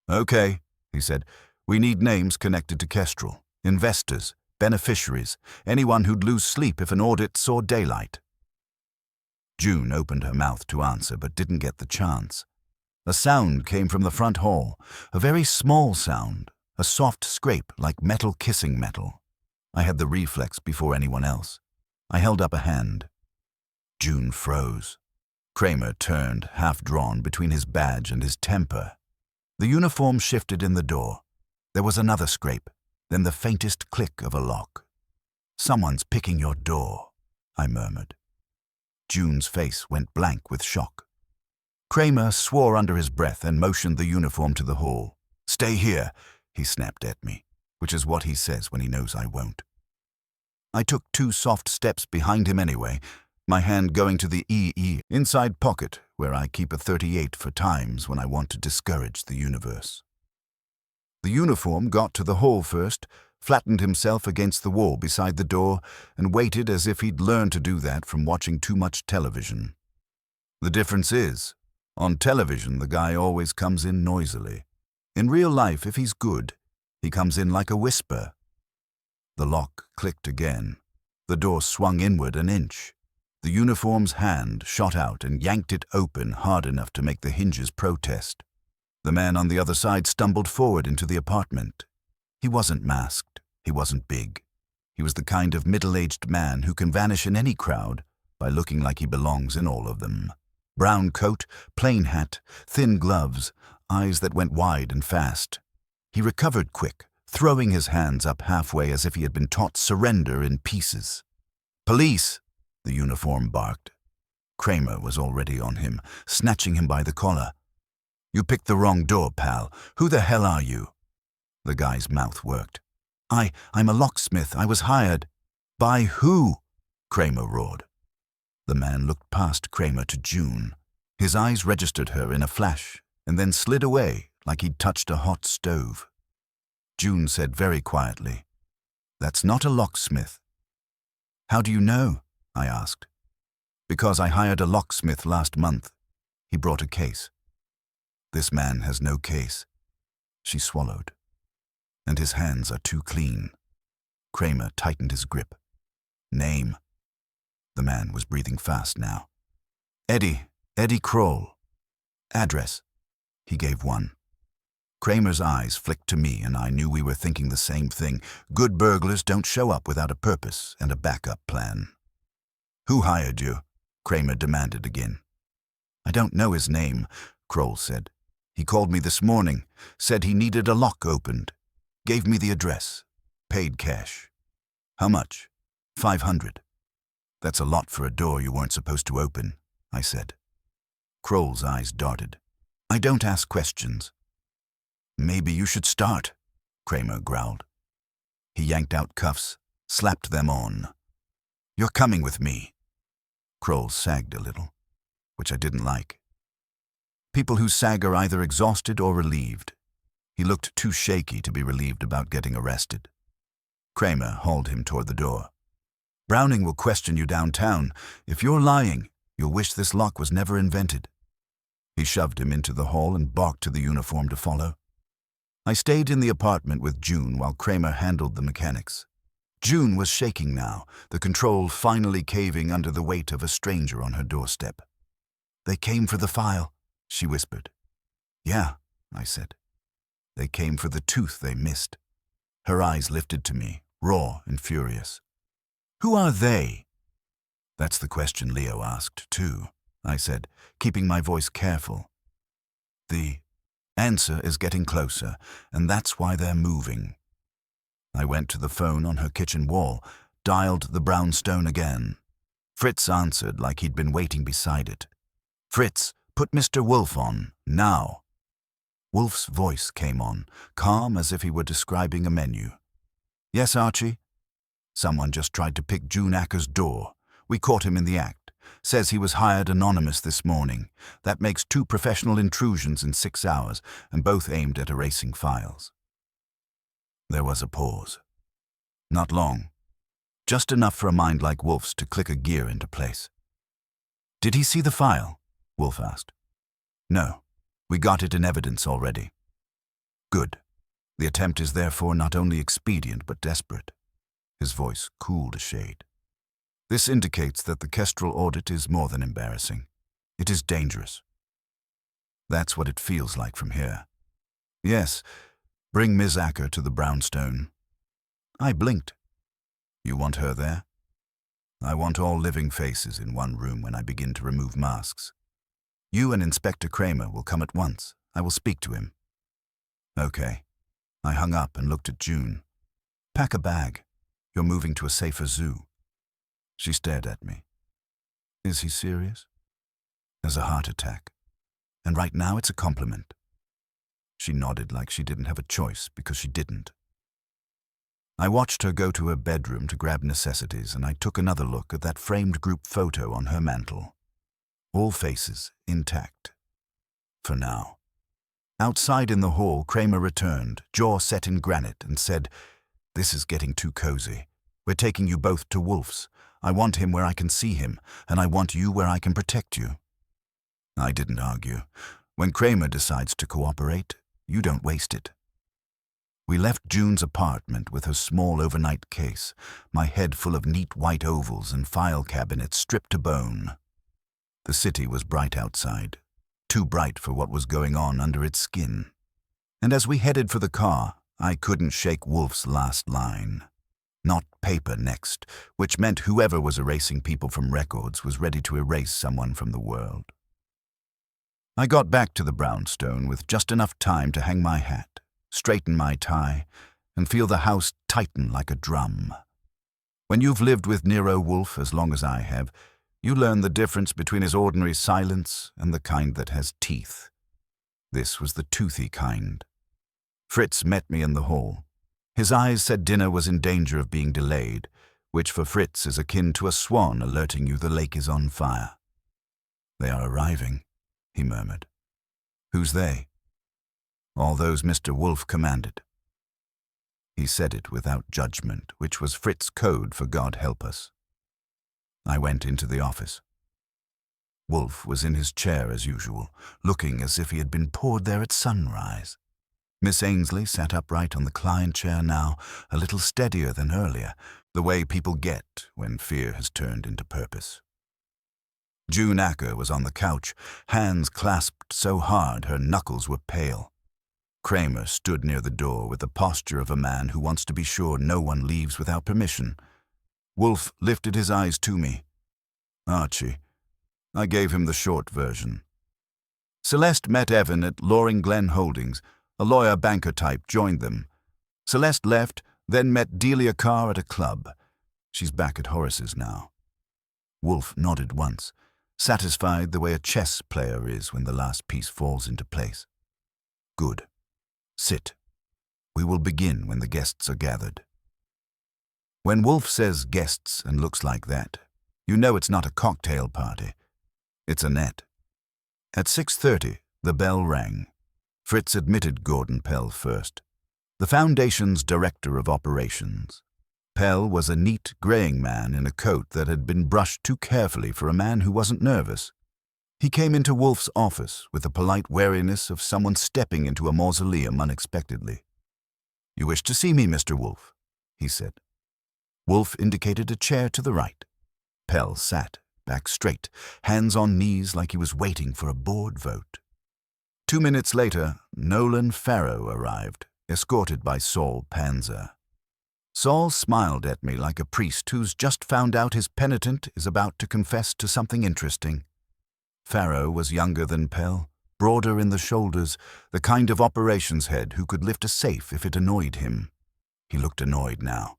Okay, he said, we need names connected to Kestrel, investors, beneficiaries, anyone who'd lose sleep if an audit saw daylight. June opened her mouth to answer but didn't get the chance. A sound came from the front hall, a very small sound, a soft scrape like metal kissing metal. I had the reflex before anyone else. I held up a hand. June froze. Kramer turned, half-drawn between his badge and his temper. The uniform shifted in the door. There was another scrape, then the faintest click of a lock. Someone's picking your door, I murmured. June's face went blank with shock. Kramer swore under his breath and motioned the uniform to the hall. Stay here, he snapped at me, which is what he says when he knows I won't. I took 2 soft steps behind him anyway, my hand going to the EE inside pocket where I keep a .38 for times when I want to discourage the universe. The uniform got to the hall first, flattened himself against the wall beside the door, and waited as if he'd learned to do that from watching too much television. The difference is, on television the guy always comes in noisily. In real life, if he's good, he comes in like a whisper. The lock clicked again. The door swung inward an inch. The uniform's hand shot out and yanked it open hard enough to make the hinges protest. The man on the other side stumbled forward into the apartment. He wasn't masked. He wasn't big. He was the kind of middle-aged man who can vanish in any crowd by looking like he belongs in all of them. Brown coat, plain hat, thin gloves, eyes that went wide and fast. He recovered quick, throwing his hands up halfway as if he had been taught surrender in pieces. Police! The uniform barked. Kramer was already on him, snatching him by the collar. You picked the wrong door, pal. Who the hell are you? The guy's mouth worked. I'm a locksmith. I was hired. By who? Kramer roared. The man looked past Kramer to June. His eyes registered her in a flash, and then slid away like he'd touched a hot stove. June said very quietly, That's not a locksmith. How do you know? I asked. Because I hired a locksmith last month. He brought a case. This man has no case. She swallowed. And his hands are too clean. Kramer tightened his grip. Name. The man was breathing fast now. Eddie Kroll. Address. He gave one. Kramer's eyes flicked to me, and I knew we were thinking the same thing. Good burglars don't show up without a purpose and a backup plan. Who hired you? Kramer demanded again. I don't know his name, Kroll said. He called me this morning, said he needed a lock opened. Gave me the address. Paid cash. How much? 500. That's a lot for a door you weren't supposed to open, I said. Kroll's eyes darted. I don't ask questions. Maybe you should start, Kramer growled. He yanked out cuffs, slapped them on. You're coming with me. Kroll sagged a little, which I didn't like. People who sag are either exhausted or relieved. He looked too shaky to be relieved about getting arrested. Kramer hauled him toward the door. Browning will question you downtown. If you're lying, you'll wish this lock was never invented. He shoved him into the hall and barked to the uniform to follow. I stayed in the apartment with June while Kramer handled the mechanics. June was shaking now, the control finally caving under the weight of a stranger on her doorstep. They came for the file, she whispered. Yeah, I said. They came for the tooth they missed. Her eyes lifted to me, raw and furious. Who are they? That's the question Leo asked, too, I said, keeping my voice careful. The answer is getting closer, and that's why they're moving. I went to the phone on her kitchen wall, dialed the brownstone again. Fritz answered like he'd been waiting beside it. Fritz, put Mr. Wolfe on, now. Wolfe's voice came on, calm as if he were describing a menu. Yes, Archie? Someone just tried to pick June Acker's door. We caught him in the act. Says he was hired anonymous this morning. That makes 2 professional intrusions in 6 hours, and both aimed at erasing files. There was a pause. Not long. Just enough for a mind like Wolfe's to click a gear into place. Did he see the file? Wolfe asked. No. We got it in evidence already. Good. The attempt is therefore not only expedient but desperate. His voice cooled a shade. This indicates that the Kestrel audit is more than embarrassing. It is dangerous. That's what it feels like from here. Yes, bring Ms. Acker to the brownstone. I blinked. You want her there? I want all living faces in one room when I begin to remove masks. You and Inspector Kramer will come at once. I will speak to him. Okay. I hung up and looked at June. Pack a bag. You're moving to a safer zoo. She stared at me. Is he serious? Has a heart attack. And right now it's a compliment. She nodded like she didn't have a choice because she didn't. I watched her go to her bedroom to grab necessities, and I took another look at that framed group photo on her mantel. All faces intact. For now. Outside in the hall, Kramer returned, jaw set in granite, and said, This is getting too cozy. We're taking you both to Wolfe's. I want him where I can see him, and I want you where I can protect you. I didn't argue. When Kramer decides to cooperate, you don't waste it. We left June's apartment with her small overnight case, my head full of neat white ovals and file cabinets stripped to bone. The city was bright outside, too bright for what was going on under its skin. And as we headed for the car, I couldn't shake Wolfe's last line. Not paper next, which meant whoever was erasing people from records was ready to erase someone from the world. I got back to the brownstone with just enough time to hang my hat, straighten my tie, and feel the house tighten like a drum. When you've lived with Nero Wolfe as long as I have, you learn the difference between his ordinary silence and the kind that has teeth. This was the toothy kind. Fritz met me in the hall. His eyes said dinner was in danger of being delayed, which for Fritz is akin to a swan alerting you the lake is on fire. They are arriving, he murmured. Who's they? All those Mr. Wolfe commanded. He said it without judgment, which was Fritz's code for God help us. I went into the office. Wolfe was in his chair as usual, looking as if he had been poured there at sunrise. Miss Ainsley sat upright on the client chair now, a little steadier than earlier, the way people get when fear has turned into purpose. June Acker was on the couch, hands clasped so hard her knuckles were pale. Kramer stood near the door with the posture of a man who wants to be sure no one leaves without permission. Wolfe lifted his eyes to me. Archie. I gave him the short version. Celeste met Evan at Loring Glen Holdings. A lawyer-banker type joined them. Celeste left, then met Delia Carr at a club. She's back at Horace's now. Wolfe nodded once, satisfied the way a chess player is when the last piece falls into place. Good. Sit. We will begin when the guests are gathered. When Wolfe says guests and looks like that, you know it's not a cocktail party. It's a net. At 6:30, the bell rang. Fritz admitted Gordon Pell first, the Foundation's director of operations. Pell was a neat, graying man in a coat that had been brushed too carefully for a man who wasn't nervous. He came into Wolfe's office with the polite wariness of someone stepping into a mausoleum unexpectedly. "You wish to see me, Mr. Wolfe," he said. Wolfe indicated a chair to the right. Pell sat, back straight, hands on knees like he was waiting for a board vote. 2 minutes later, Nolan Farrow arrived, escorted by Saul Panzer. Saul smiled at me like a priest who's just found out his penitent is about to confess to something interesting. Farrow was younger than Pell, broader in the shoulders, the kind of operations head who could lift a safe if it annoyed him. He looked annoyed now.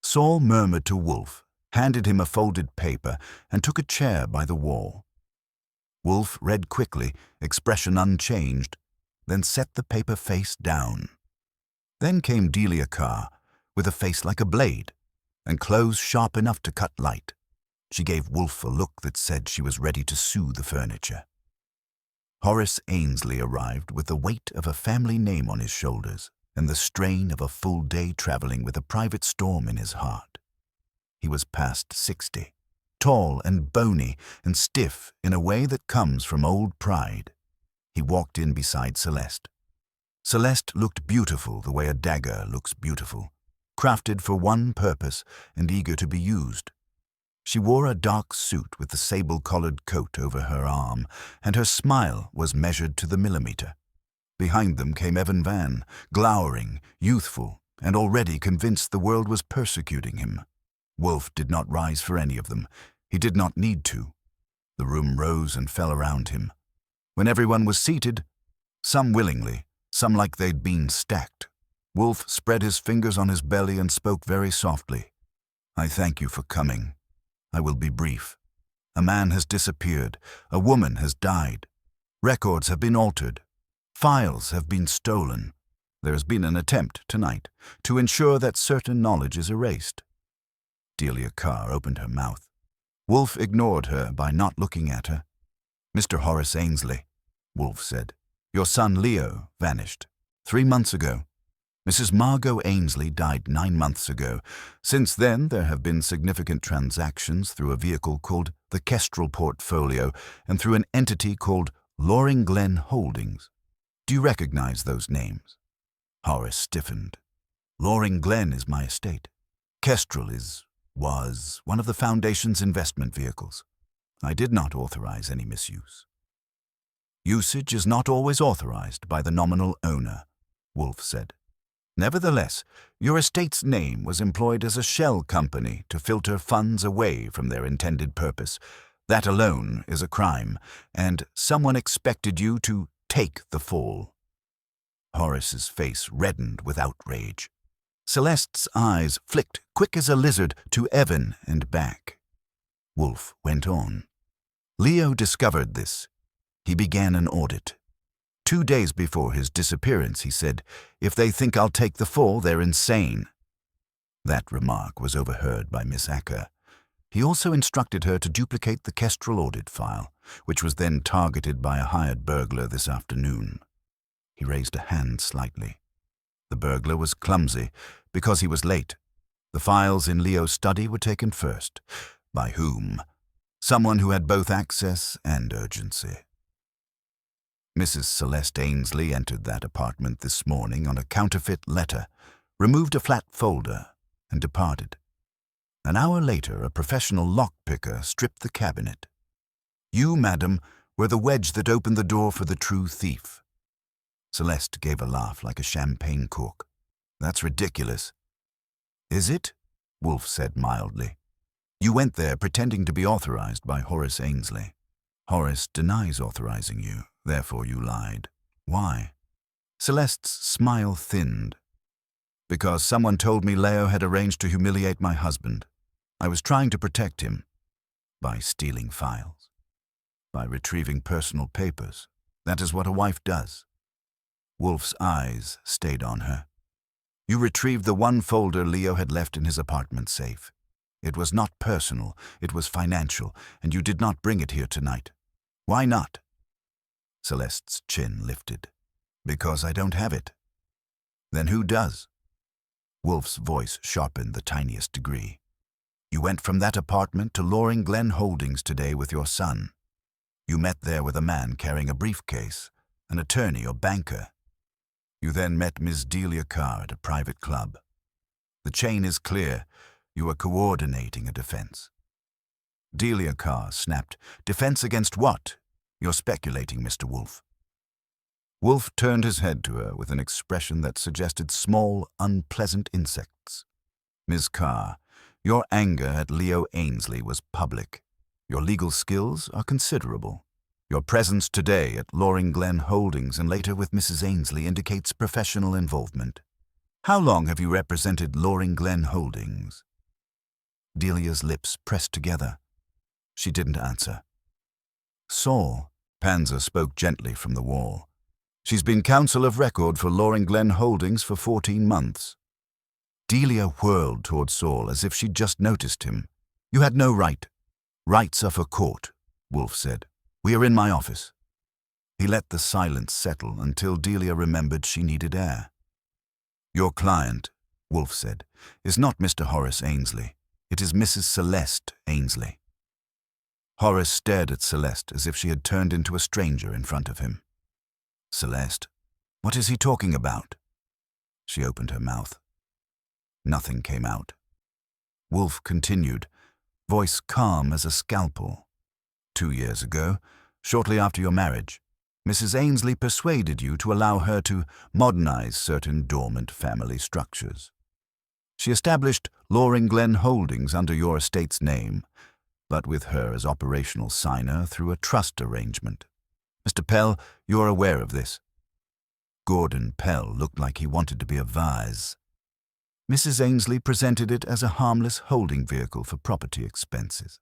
Saul murmured to Wolfe, handed him a folded paper, and took a chair by the wall. Wolfe read quickly, expression unchanged, then set the paper face down. Then came Delia Carr, with a face like a blade, and clothes sharp enough to cut light. She gave Wolfe a look that said she was ready to sue the furniture. Horace Ainsley arrived with the weight of a family name on his shoulders and the strain of a full day traveling with a private storm in his heart. He was past 60, tall and bony and stiff in a way that comes from old pride. He walked in beside Celeste. Celeste looked beautiful the way a dagger looks beautiful, crafted for one purpose and eager to be used. She wore a dark suit with the sable-collared coat over her arm, and her smile was measured to the millimeter. Behind them came Evan Van, glowering, youthful, and already convinced the world was persecuting him. Wolfe did not rise for any of them. He did not need to. The room rose and fell around him. When everyone was seated, some willingly, some like they'd been stacked, Wolfe spread his fingers on his belly and spoke very softly. "I thank you for coming. I will be brief. A man has disappeared. A woman has died. Records have been altered. Files have been stolen. There has been an attempt tonight to ensure that certain knowledge is erased." Delia Carr opened her mouth. Wolfe ignored her by not looking at her. "Mr. Horace Ainsley," Wolfe said, "your son Leo vanished 3 months ago. Mrs. Margot Ainsley died 9 months ago. Since then, there have been significant transactions through a vehicle called the Kestrel Portfolio and through an entity called Loring Glen Holdings. Do you recognize those names?" Horace stiffened. "Loring Glen is my estate. Kestrel was one of the Foundation's investment vehicles. I did not authorize any misuse." "Usage is not always authorized by the nominal owner," Wolfe said. "Nevertheless, your estate's name was employed as a shell company to filter funds away from their intended purpose. That alone is a crime, and someone expected you to take the fall." Horace's face reddened with outrage. Celeste's eyes flicked quick as a lizard to Evan and back. Wolfe went on. "Leo discovered this. He began an audit. 2 days before his disappearance, he said, 'If they think I'll take the fall, they're insane.' That remark was overheard by Miss Acker. He also instructed her to duplicate the Kestrel audit file, which was then targeted by a hired burglar this afternoon." He raised a hand slightly. The burglar was clumsy because he was late. The files in Leo's study were taken first. By whom? Someone who had both access and urgency. Mrs. Celeste Ainsley entered that apartment this morning on a counterfeit letter, removed a flat folder, and departed. An hour later, a professional lockpicker stripped the cabinet. You, madam, were the wedge that opened the door for the true thief. Celeste gave a laugh like a champagne cork. That's ridiculous. Is it? Wolfe said mildly. You went there pretending to be authorized by Horace Ainsley. Horace denies authorizing you, therefore you lied. Why? Celeste's smile thinned. Because someone told me Leo had arranged to humiliate my husband. I was trying to protect him. By stealing files. By retrieving personal papers. That is what a wife does. Wolfe's eyes stayed on her. You retrieved the one folder Leo had left in his apartment safe. It was not personal, it was financial, and you did not bring it here tonight. Why not? Celeste's chin lifted. Because I don't have it. Then who does? Wolfe's voice sharpened the tiniest degree. You went from that apartment to Loring Glen Holdings today with your son. You met there with a man carrying a briefcase, an attorney or banker. You then met Miss Delia Carr at a private club. The chain is clear. You are coordinating a defense. Delia Carr snapped. Defense against what? You're speculating, Mr. Wolfe. Wolfe turned his head to her with an expression that suggested small, unpleasant insects. Ms. Carr, your anger at Leo Ainsley was public. Your legal skills are considerable. Your presence today at Loring Glen Holdings and later with Mrs. Ainsley indicates professional involvement. How long have you represented Loring Glen Holdings? Delia's lips pressed together. She didn't answer. Saul, Panzer spoke gently from the wall. She's been counsel of record for Loring Glen Holdings for 14 months. Delia whirled toward Saul as if she'd just noticed him. You had no right. Rights are for court, Wolfe said. We are in my office. He let the silence settle until Delia remembered she needed air. Your client, Wolfe said, is not Mr. Horace Ainsley. It is Mrs. Celeste Ainsley. Horace stared at Celeste as if she had turned into a stranger in front of him. Celeste, what is he talking about? She opened her mouth. Nothing came out. Wolfe continued, voice calm as a scalpel. 2 years ago, shortly after your marriage, Mrs. Ainsley persuaded you to allow her to modernize certain dormant family structures. She established Loring Glen Holdings under your estate's name, but with her as operational signer through a trust arrangement. Mr. Pell, you are aware of this. Gordon Pell looked like he wanted to be a vise. Mrs. Ainsley presented it as a harmless holding vehicle for property expenses.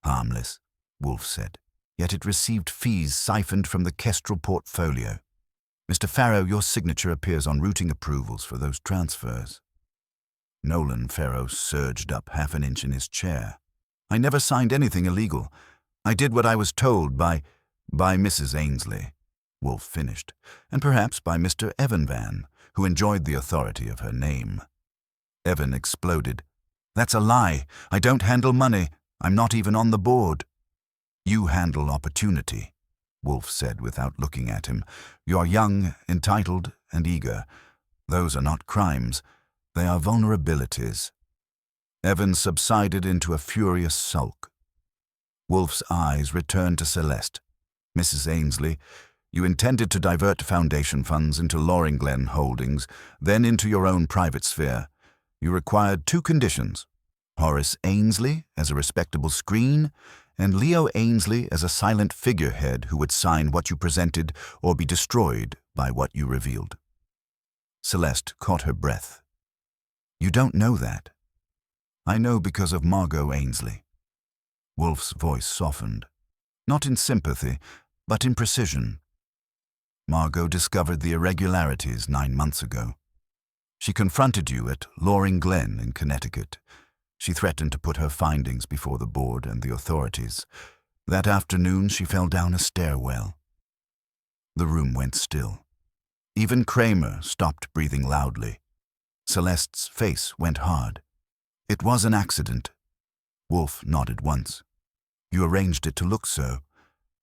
Harmless, Wolfe said, yet it received fees siphoned from the Kestrel portfolio. Mr. Farrow, your signature appears on routing approvals for those transfers. Nolan Farrow surged up half an inch in his chair. I never signed anything illegal. I did what I was told by Mrs. Ainsley, Wolfe finished, and perhaps by Mr. Evan Van, who enjoyed the authority of her name. Evan exploded. That's a lie. I don't handle money. I'm not even on the board. You handle opportunity, Wolfe said without looking at him. You're young, entitled, and eager. Those are not crimes. They are vulnerabilities. Evan subsided into a furious sulk. Wolfe's eyes returned to Celeste. Mrs. Ainsley, you intended to divert foundation funds into Loring Glen Holdings, then into your own private sphere. You required 2 conditions. Horace Ainsley as a respectable screen, and Leo Ainsley as a silent figurehead who would sign what you presented or be destroyed by what you revealed. Celeste caught her breath. You don't know that. I know because of Margot Ainsley. Wolfe's voice softened, not in sympathy, but in precision. Margot discovered the irregularities 9 months ago. She confronted you at Loring Glen in Connecticut. She threatened to put her findings before the board and the authorities. That afternoon she fell down a stairwell. The room went still. Even Kramer stopped breathing loudly. Celeste's face went hard. It was an accident. Wolfe nodded once. You arranged it to look so.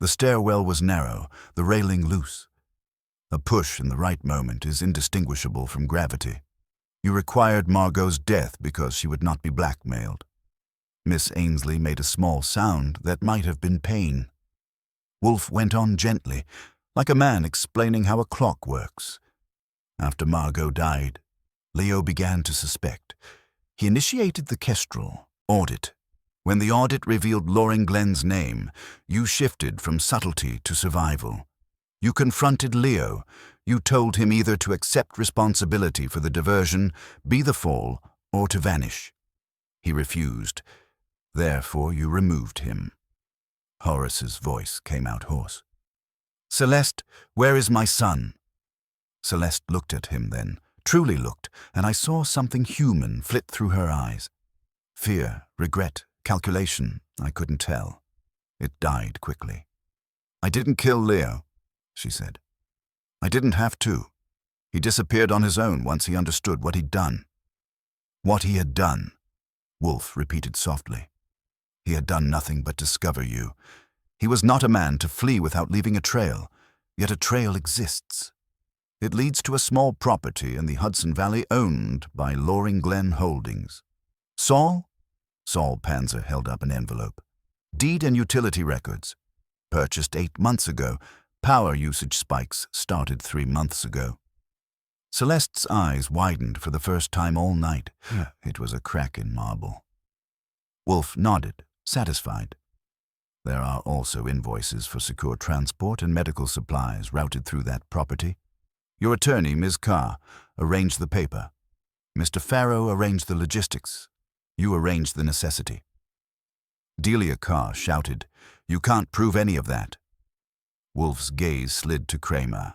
The stairwell was narrow, the railing loose. A push in the right moment is indistinguishable from gravity. You required Margot's death because she would not be blackmailed. Miss Ainsley made a small sound that might have been pain. Wolfe went on gently, like a man explaining how a clock works. After Margot died, Leo began to suspect. He initiated the Kestrel audit. When the audit revealed Loring Glen's name, you shifted from subtlety to survival. You confronted Leo. You told him either to accept responsibility for the diversion, be the fall, or to vanish. He refused. Therefore, you removed him. Horace's voice came out hoarse. Celeste, where is my son? Celeste looked at him then, truly looked, and I saw something human flit through her eyes. Fear, regret, calculation, I couldn't tell. It died quickly. I didn't kill Leo, she said. I didn't have to. He disappeared on his own once he understood what he'd done. What he had done, Wolfe repeated softly. He had done nothing but discover you. He was not a man to flee without leaving a trail, yet a trail exists. It leads to a small property in the Hudson Valley owned by Loring Glen Holdings. Saul? Saul Panzer held up an envelope. Deed and utility records. Purchased 8 months ago. Power usage spikes started 3 months ago. Celeste's eyes widened for the first time all night. It was a crack in marble. Wolfe nodded, satisfied. There are also invoices for secure transport and medical supplies routed through that property. Your attorney, Ms. Carr, arranged the paper. Mr. Farrow arranged the logistics. You arranged the necessity. Delia Carr shouted, You can't prove any of that. Wolfe's gaze slid to Kramer.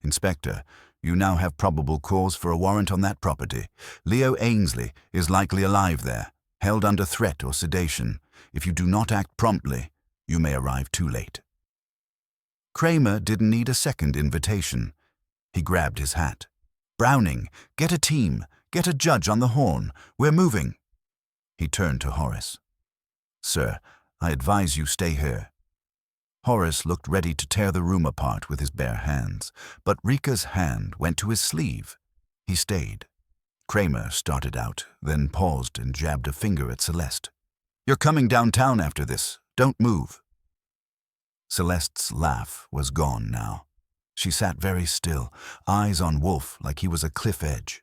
Inspector, you now have probable cause for a warrant on that property. Leo Ainsley is likely alive there, held under threat or sedation. If you do not act promptly, you may arrive too late. Kramer didn't need a second invitation. He grabbed his hat. Browning, get a team. Get a judge on the horn. We're moving. He turned to Horace. Sir, I advise you stay here. Horace looked ready to tear the room apart with his bare hands, but Rika's hand went to his sleeve. He stayed. Kramer started out, then paused and jabbed a finger at Celeste. You're coming downtown after this. Don't move. Celeste's laugh was gone now. She sat very still, eyes on Wolfe like he was a cliff edge.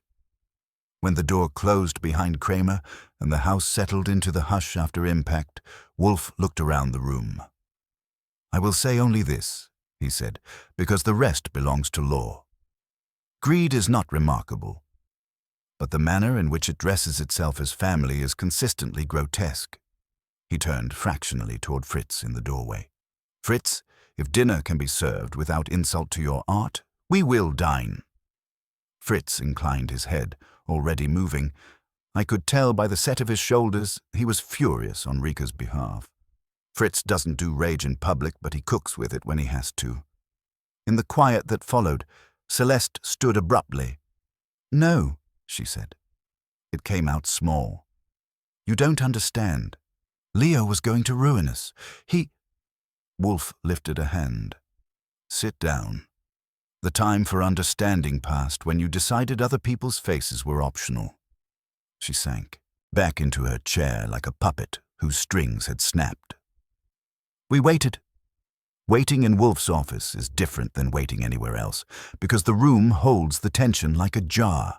When the door closed behind Kramer and the house settled into the hush after impact, Wolfe looked around the room. I will say only this, he said, because the rest belongs to law. Greed is not remarkable, but the manner in which it dresses itself as family is consistently grotesque. He turned fractionally toward Fritz in the doorway. Fritz, if dinner can be served without insult to your art, we will dine. Fritz inclined his head, already moving. I could tell by the set of his shoulders he was furious on Rika's behalf. Fritz doesn't do rage in public, but he cooks with it when he has to. In the quiet that followed, Celeste stood abruptly. No, she said. It came out small. You don't understand. Leo was going to ruin us. Wolfe lifted a hand. Sit down. The time for understanding passed when you decided other people's faces were optional. She sank back into her chair like a puppet whose strings had snapped. We waited. Waiting in Wolfe's office is different than waiting anywhere else, because the room holds the tension like a jar.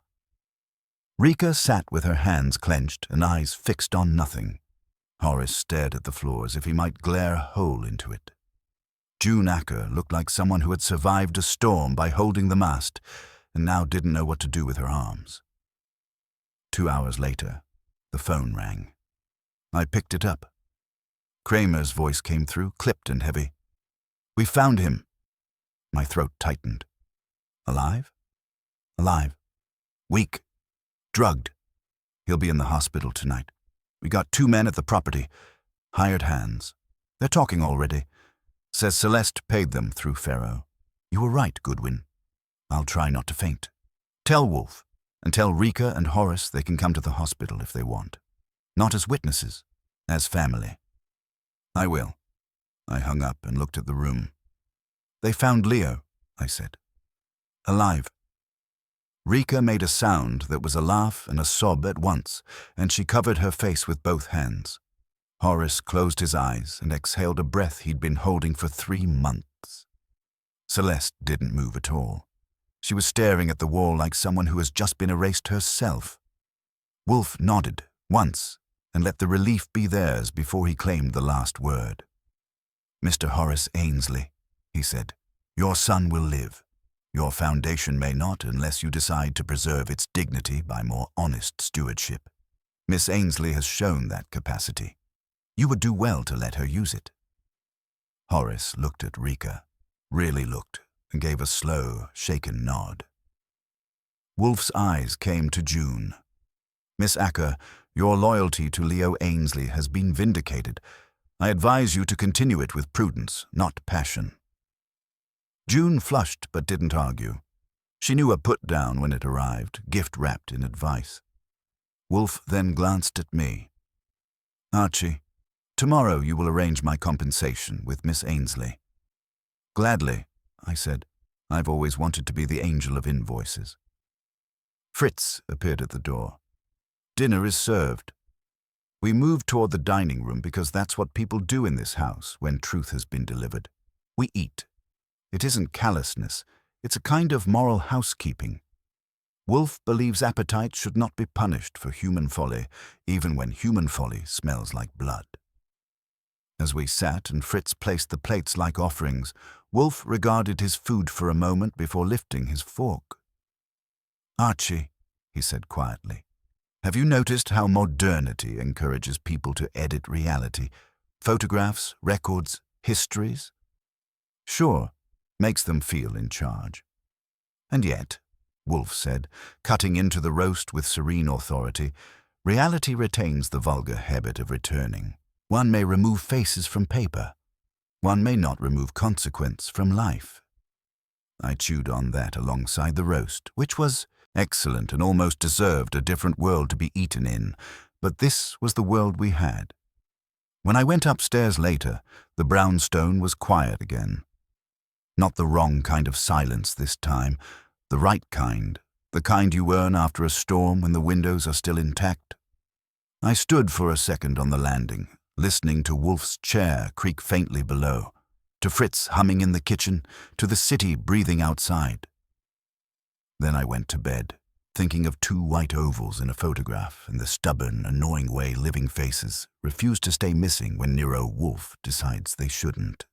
Rika sat with her hands clenched and eyes fixed on nothing. Horace stared at the floor as if he might glare a hole into it. June Acker looked like someone who had survived a storm by holding the mast and now didn't know what to do with her arms. 2 hours later, the phone rang. I picked it up. Kramer's voice came through, clipped and heavy. We found him. My throat tightened. Alive? Alive. Weak. Drugged. He'll be in the hospital tonight. We got 2 men at the property. Hired hands. They're talking already. Says Celeste paid them through Farrow. You were right, Goodwin. I'll try not to faint. Tell Wolfe, and tell Rika and Horace they can come to the hospital if they want. Not as witnesses, as family. I will. I hung up and looked at the room. They found Leo, I said. Alive. Rika made a sound that was a laugh and a sob at once, and she covered her face with both hands. Horace closed his eyes and exhaled a breath he'd been holding for 3 months. Celeste didn't move at all. She was staring at the wall like someone who has just been erased herself. Wolfe nodded once and let the relief be theirs before he claimed the last word. "Mr. Horace Ainsley," he said, "your son will live. Your foundation may not unless you decide to preserve its dignity by more honest stewardship. Miss Ainsley has shown that capacity. You would do well to let her use it." Horace looked at Rika, really looked, and gave a slow, shaken nod. Wolfe's eyes came to June. "Miss Acker, your loyalty to Leo Ainsley has been vindicated. I advise you to continue it with prudence, not passion." June flushed but didn't argue. She knew a put-down when it arrived, gift-wrapped in advice. Wolfe then glanced at me. "Archie, tomorrow you will arrange my compensation with Miss Ainsley." "Gladly," I said. "I've always wanted to be the angel of invoices." Fritz appeared at the door. "Dinner is served." We moved toward the dining room because that's what people do in this house when truth has been delivered. We eat. It isn't callousness. It's a kind of moral housekeeping. Wolfe believes appetite should not be punished for human folly, even when human folly smells like blood. As we sat and Fritz placed the plates like offerings, Wolfe regarded his food for a moment before lifting his fork. "Archie," he said quietly, "have you noticed how modernity encourages people to edit reality? Photographs, records, histories? Sure, makes them feel in charge. And yet," Wolfe said, cutting into the roast with serene authority, "reality retains the vulgar habit of returning. One may remove faces from paper. One may not remove consequence from life." I chewed on that alongside the roast, which was excellent and almost deserved a different world to be eaten in, but this was the world we had. When I went upstairs later, the brownstone was quiet again. Not the wrong kind of silence this time, the right kind, the kind you earn after a storm when the windows are still intact. I stood for a second on the landing, listening to Wolfe's chair creak faintly below, to Fritz humming in the kitchen, to the city breathing outside. Then I went to bed, thinking of 2 white ovals in a photograph and the stubborn, annoying way living faces refuse to stay missing when Nero Wolfe decides they shouldn't.